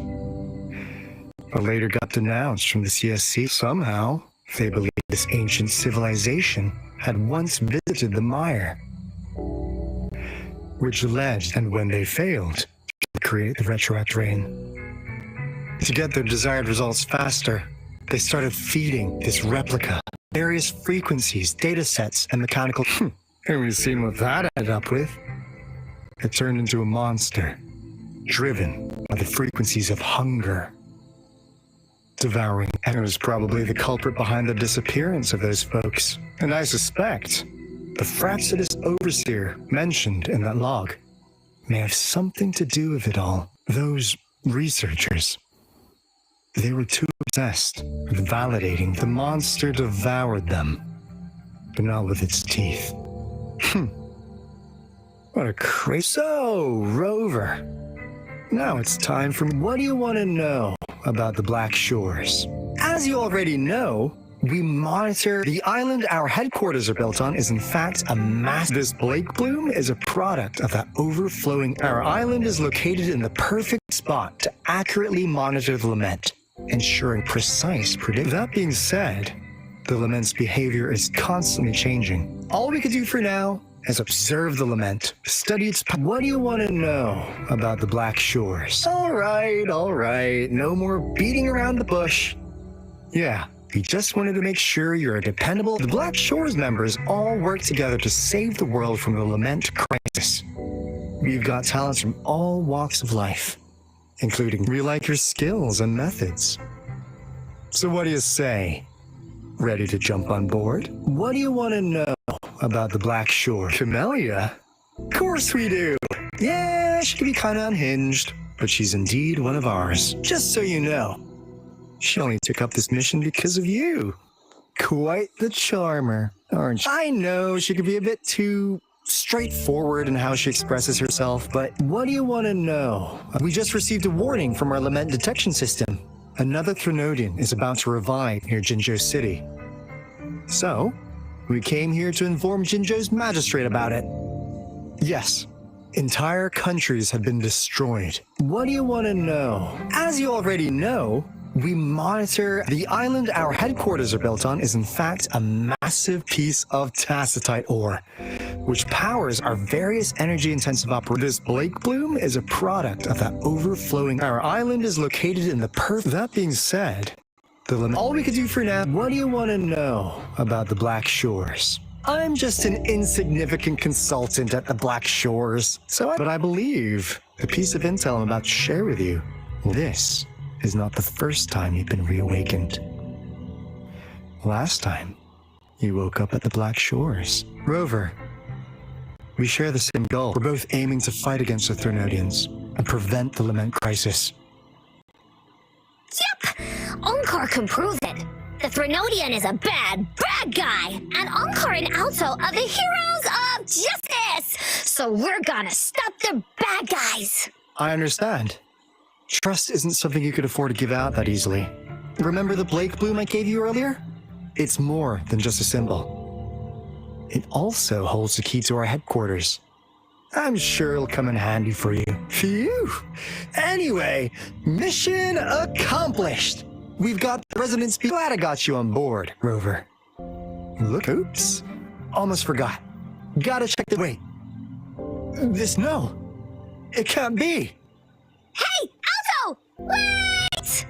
But later got denounced from the CSC. Somehow, they believed this ancient civilization had once visited the mire, which led, and when they failed, to create the retroact rain. To get their desired results faster, they started feeding this replica various frequencies, data sets, and mechanical. And we've seen what that ended up with. It turned into a monster, driven by the frequencies of hunger. Devouring, and it was probably the culprit behind the disappearance of those folks. And I suspect the Fraxidus Overseer mentioned in that log may have something to do with it all. Those researchers, they were too obsessed with validating the monster devoured them, but not with its teeth. What a crazy... So, Rover, now it's time for... What do you want to know about the Black Shores? As you already know, we monitor the island our headquarters are built on is in fact a This Blake Bloom is a product of that overflowing. Our island is located in the perfect spot to accurately monitor the lament, ensuring precise prediction. That being said, the lament's behavior is constantly changing. All we can do for now is observe the lament, study its... What do you want to know about the Black Shores? All right, no more beating around the bush. Yeah, we just wanted to make sure you're a dependable... The Black Shores members all work together to save the world from the lament crisis. We've got talents from all walks of life, including... We like your skills and methods. So what do you say? Ready to jump on board? What do you want to know about the Black Shore? Camellia? Of course we do! Yeah, she can be kind of unhinged, but she's indeed one of ours. Just so you know, She only took up this mission because of you. Quite the charmer, aren't you? I know she could be a bit too straightforward in how she expresses herself, but what do you want to know? We just received a warning from our lament detection system. Another Threnodian is about to revive near Jinzhou City. So, we came here to inform Jinzhou's magistrate about it. Yes, entire countries have been destroyed. What do you want to know? As you already know, we monitor the island our headquarters are built on is in fact a massive piece of tacitite ore, which powers our various energy-intensive operations. This Blake Bloom is a product of that overflowing. Our island is located in the That being said, all we could do for now, what do you want to know about the Black Shores? I'm just an insignificant consultant at the Black Shores, but I believe the piece of intel I'm about to share with you, this is not the first time you've been reawakened. Last time, you woke up at the Black Shores. Rover, we share the same goal. We're both aiming to fight against the Threnodians and prevent the Lament crisis. Yep! Onkar can prove it. The Threnodian is a bad guy, and Onkar and Alto are the heroes of justice! So we're gonna stop the bad guys! I understand. Trust isn't something you could afford to give out that easily. Remember the Blake Bloom I gave you earlier? It's more than just a symbol. It also holds the key to our headquarters. I'm sure it'll come in handy for you. Phew! Anyway, mission accomplished! We've got the residents. Glad I got you on board, Rover. Look, oops. Almost forgot. Gotta check the... Wait. No. It can't be. Hey, Alto! Wait!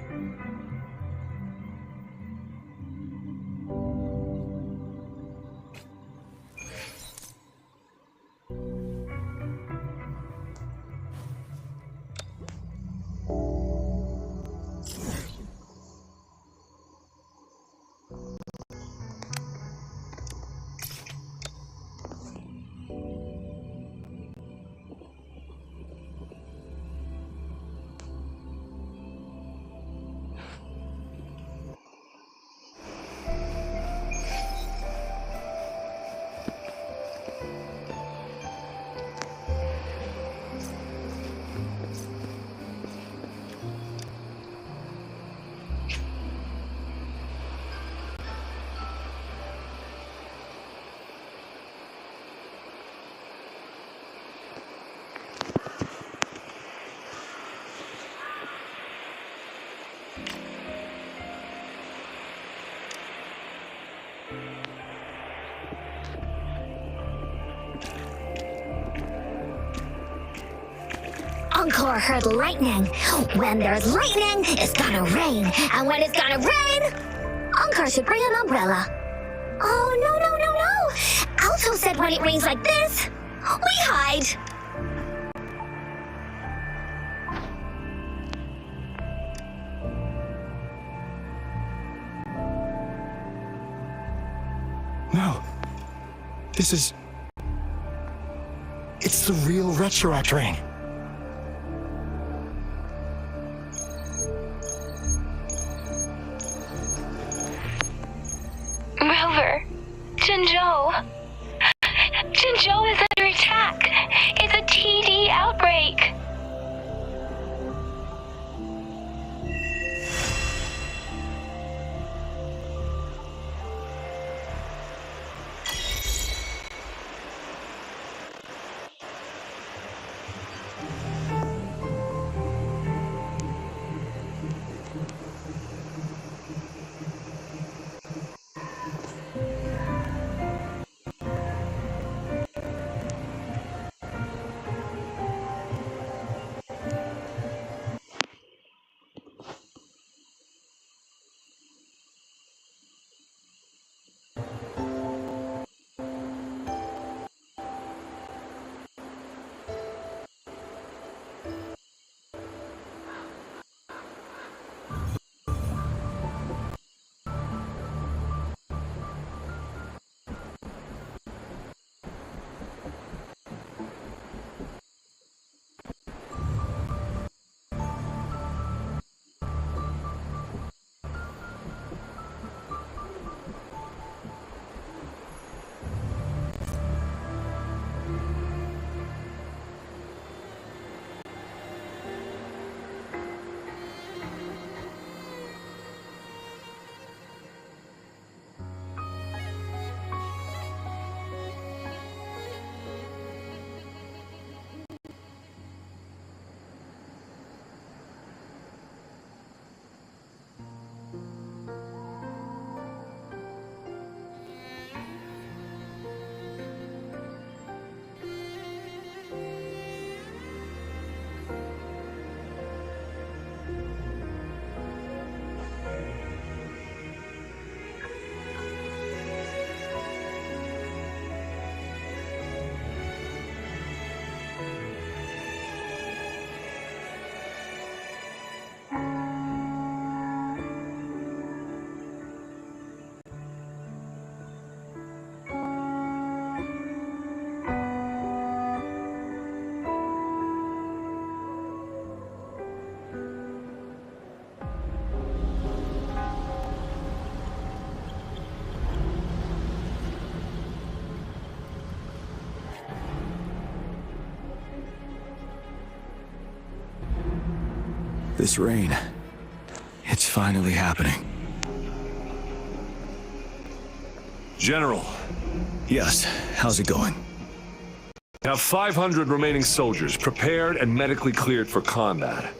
Onkar heard lightning. When there's lightning, it's gonna rain. And when it's gonna rain, Onkar should bring an umbrella. Oh, no. Alto said when it rains like this, we hide. No. It's the real Retroact ring. Rover, Jinzhou. Jinzhou is under attack. It's a TD outbreak. This rain, it's finally happening. General. Yes, how's it going? We have 500 remaining soldiers prepared and medically cleared for combat.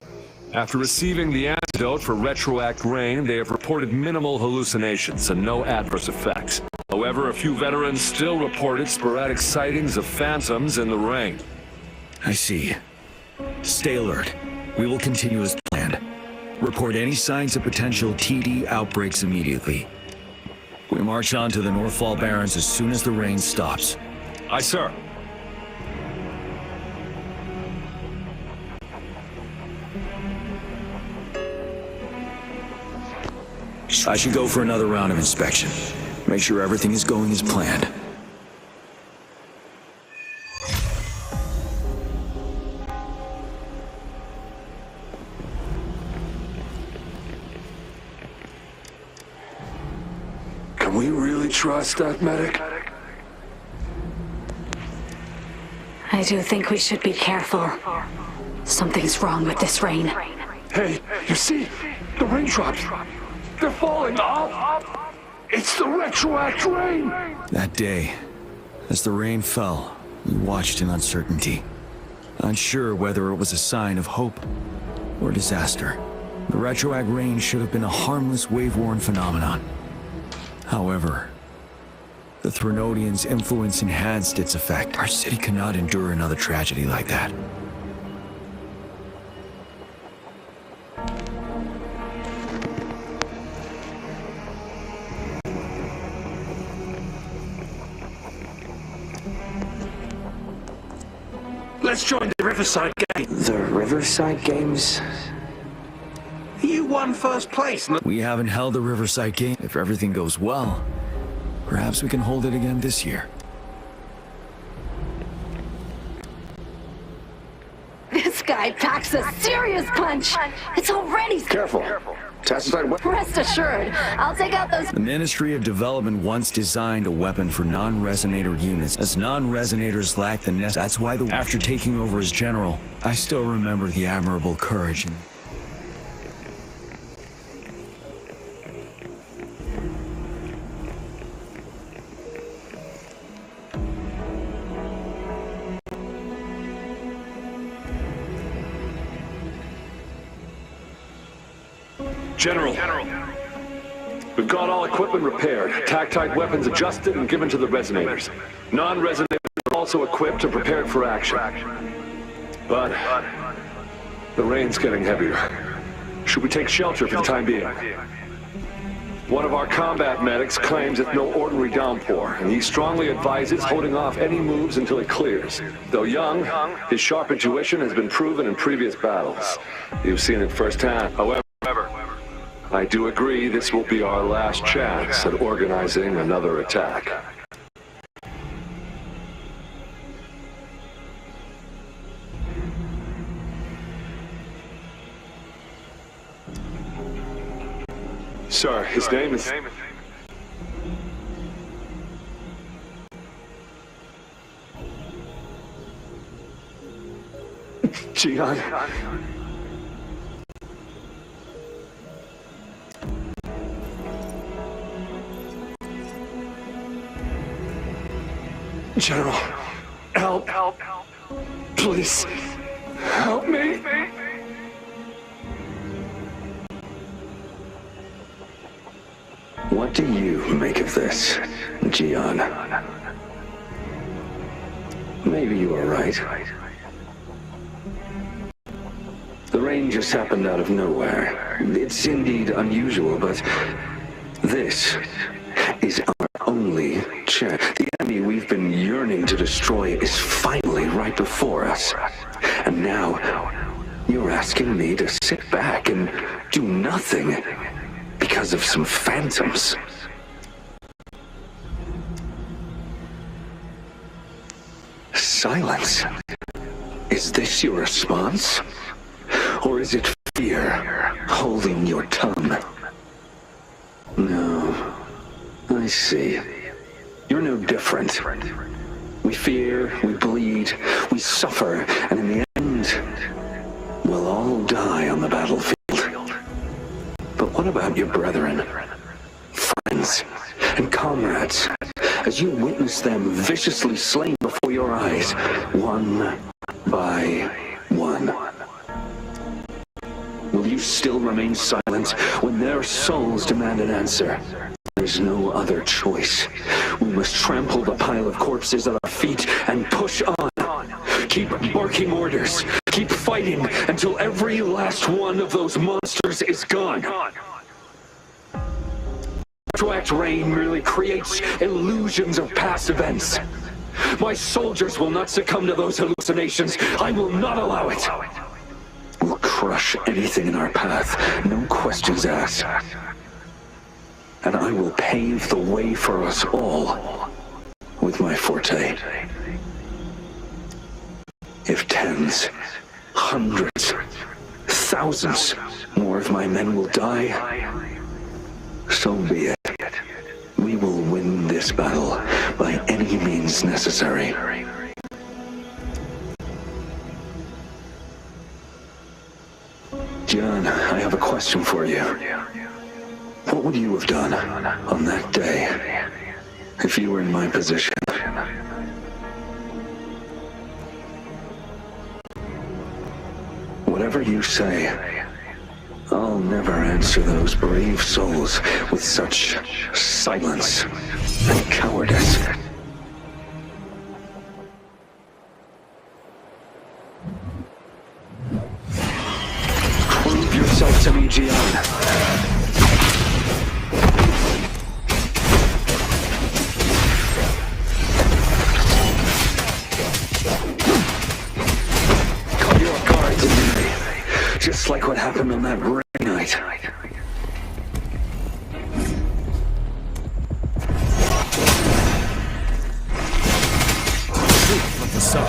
After receiving the antidote for retroact rain, they have reported minimal hallucinations and no adverse effects. However, a few veterans still reported sporadic sightings of phantoms in the rain. I see. Stay alert. We will continue as planned. Report any signs of potential TD outbreaks immediately. We march on to the Northfall Barrens as soon as the rain stops. Aye, sir. I should go for another round of inspection. Make sure everything is going as planned. Can we really trust that medic? I do think we should be careful. Something's wrong with this rain. Hey, you see? The raindrops! They're falling up! It's the retroact rain! That day, as the rain fell, we watched in uncertainty. Unsure whether it was a sign of hope or disaster. The retroact rain should have been a harmless wave-worn phenomenon. However, the Threnodians' influence enhanced its effect. Our city cannot endure another tragedy like that. Let's join the Riverside Games. The Riverside Games? You won first place. We haven't held the Riverside Game. If everything goes well, perhaps we can hold it again this year. This guy packs a serious punch. It's already... Careful. Tacitite weapon. Rest assured, I'll take out those... The Ministry of Development once designed a weapon for non-resonator units, as non-resonators lack the That's why after taking over as general, I still remember the admirable courage and... General. We've got all equipment repaired, tactite weapons adjusted and given to the resonators. Non-resonators are also equipped and prepared for action. But the rain's getting heavier. Should we take shelter for the time being? One of our combat medics claims it's no ordinary downpour, and he strongly advises holding off any moves until it clears. Though young, his sharp intuition has been proven in previous battles. You've seen it firsthand. However, I do agree this will be our last chance at organizing another attack. Sir, his name is... Jian. General, help. Please, help me. What do you make of this, Jian? Maybe you are right. The rain just happened out of nowhere. It's indeed unusual, but this is our only chance. The enemy we've been yearning to destroy is finally right before us. And now, you're asking me to sit back and do nothing because of some phantoms. Silence. Is this your response? Or is it fear holding your tongue? No. I see. You're no different. We fear, we bleed, we suffer, and in the end, will all die on the battlefield. But what about your brethren, friends, and comrades, as you witness them viciously slain before your eyes, one by one? Will you still remain silent when their souls demand an answer? There's no other choice. We must trample the pile of corpses at our feet and push on. Keep barking orders. Keep fighting until every last one of those monsters is gone. Retroact rain merely creates illusions of past events. My soldiers will not succumb to those hallucinations. I will not allow it. We'll crush anything in our path, no questions asked. And I will pave the way for us all with my forte. If tens, hundreds, thousands more of my men will die, so be it. We will win this battle by any means necessary. John, I have a question for you. What would you have done on that day if you were in my position? Whatever you say, I'll never answer those brave souls with such silence and cowardice. Prove yourself to me, Gian. Just like what happened on that rain night. Let the sun.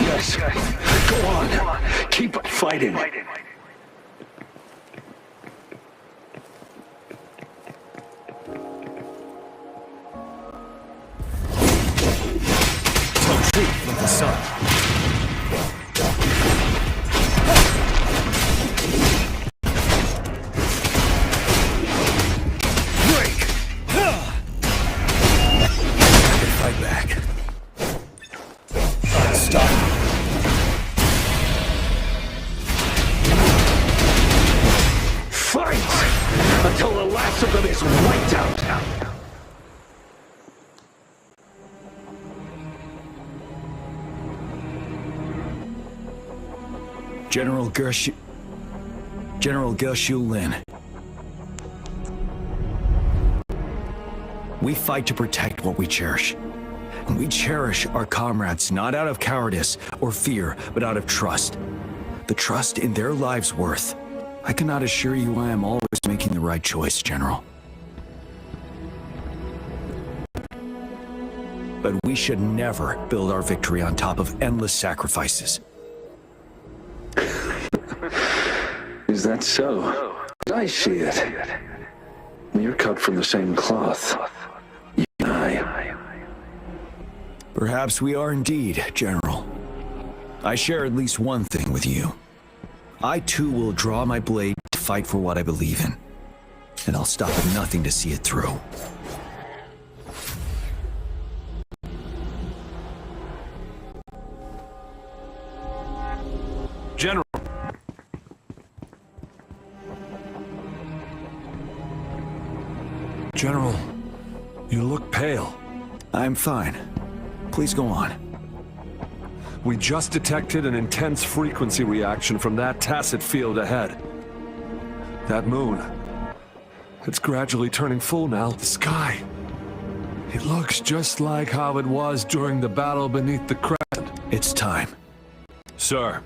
Yes, go on. Keep fighting. From the sun. Break! Fight back. Stop. Fight! Until the last of them is wiped out. General Gershu Lin. We fight to protect what we cherish. And we cherish our comrades not out of cowardice or fear, but out of trust. The trust in their lives' worth. I cannot assure you I am always making the right choice, General. But we should never build our victory on top of endless sacrifices. Is that so? I see it. You're cut from the same cloth. You and I. Perhaps we are indeed, General. I share at least one thing with you. I too will draw my blade to fight for what I believe in. And I'll stop at nothing to see it through. General. General, you look pale. I'm fine. Please go on. We just detected an intense frequency reaction from that tacit field ahead. That moon. It's gradually turning full now. The sky. It looks just like how it was during the battle beneath the crescent. It's time. Sir,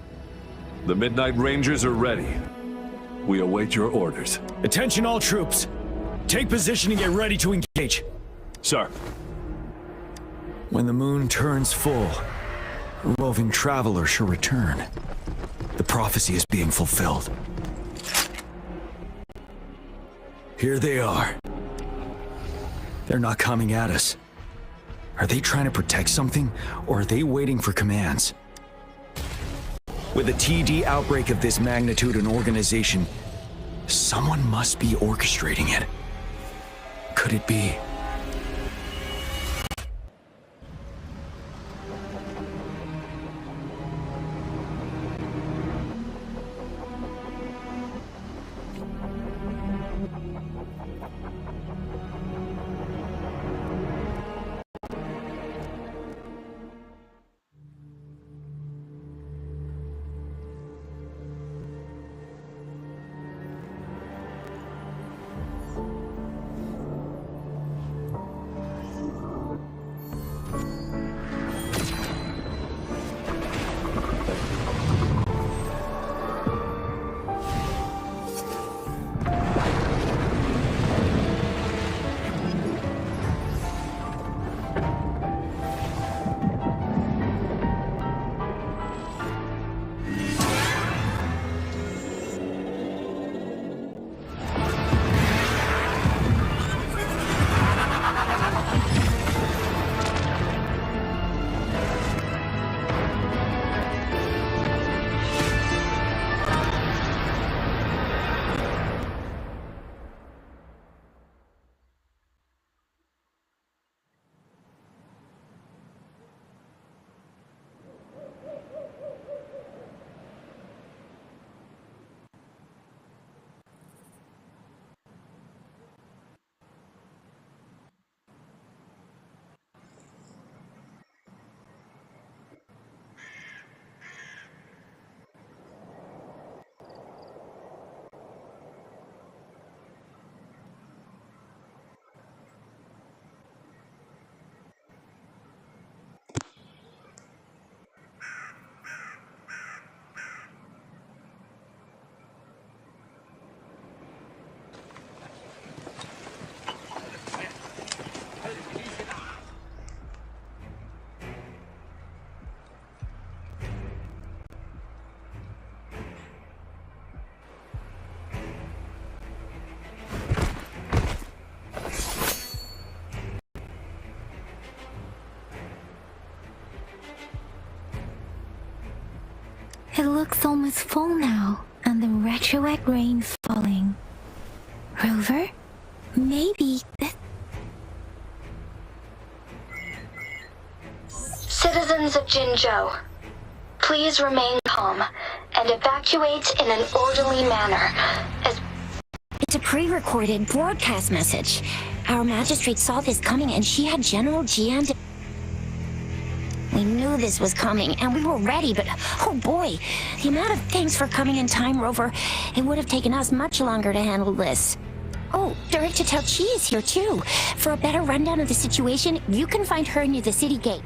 the Midnight Rangers are ready. We await your orders. Attention all troops. Take position and get ready to engage. Sir. When the moon turns full, a roving traveler shall return. The prophecy is being fulfilled. Here they are. They're not coming at us. Are they trying to protect something, or are they waiting for commands? With a TD outbreak of this magnitude and organization, someone must be orchestrating it. Could it be? It looks almost full now, and the retroact rain's falling. Rover? Maybe Citizens of Jinzhou, please remain calm and evacuate in an orderly manner as... It's a pre-recorded broadcast message. Our magistrate saw this coming and she had General Jian to... We knew this was coming, and we were ready, but oh boy, the amount of thanks for coming in time, Rover. It would have taken us much longer to handle this. Oh, Director Tao Chi is here too. For a better rundown of the situation, you can find her near the city gate.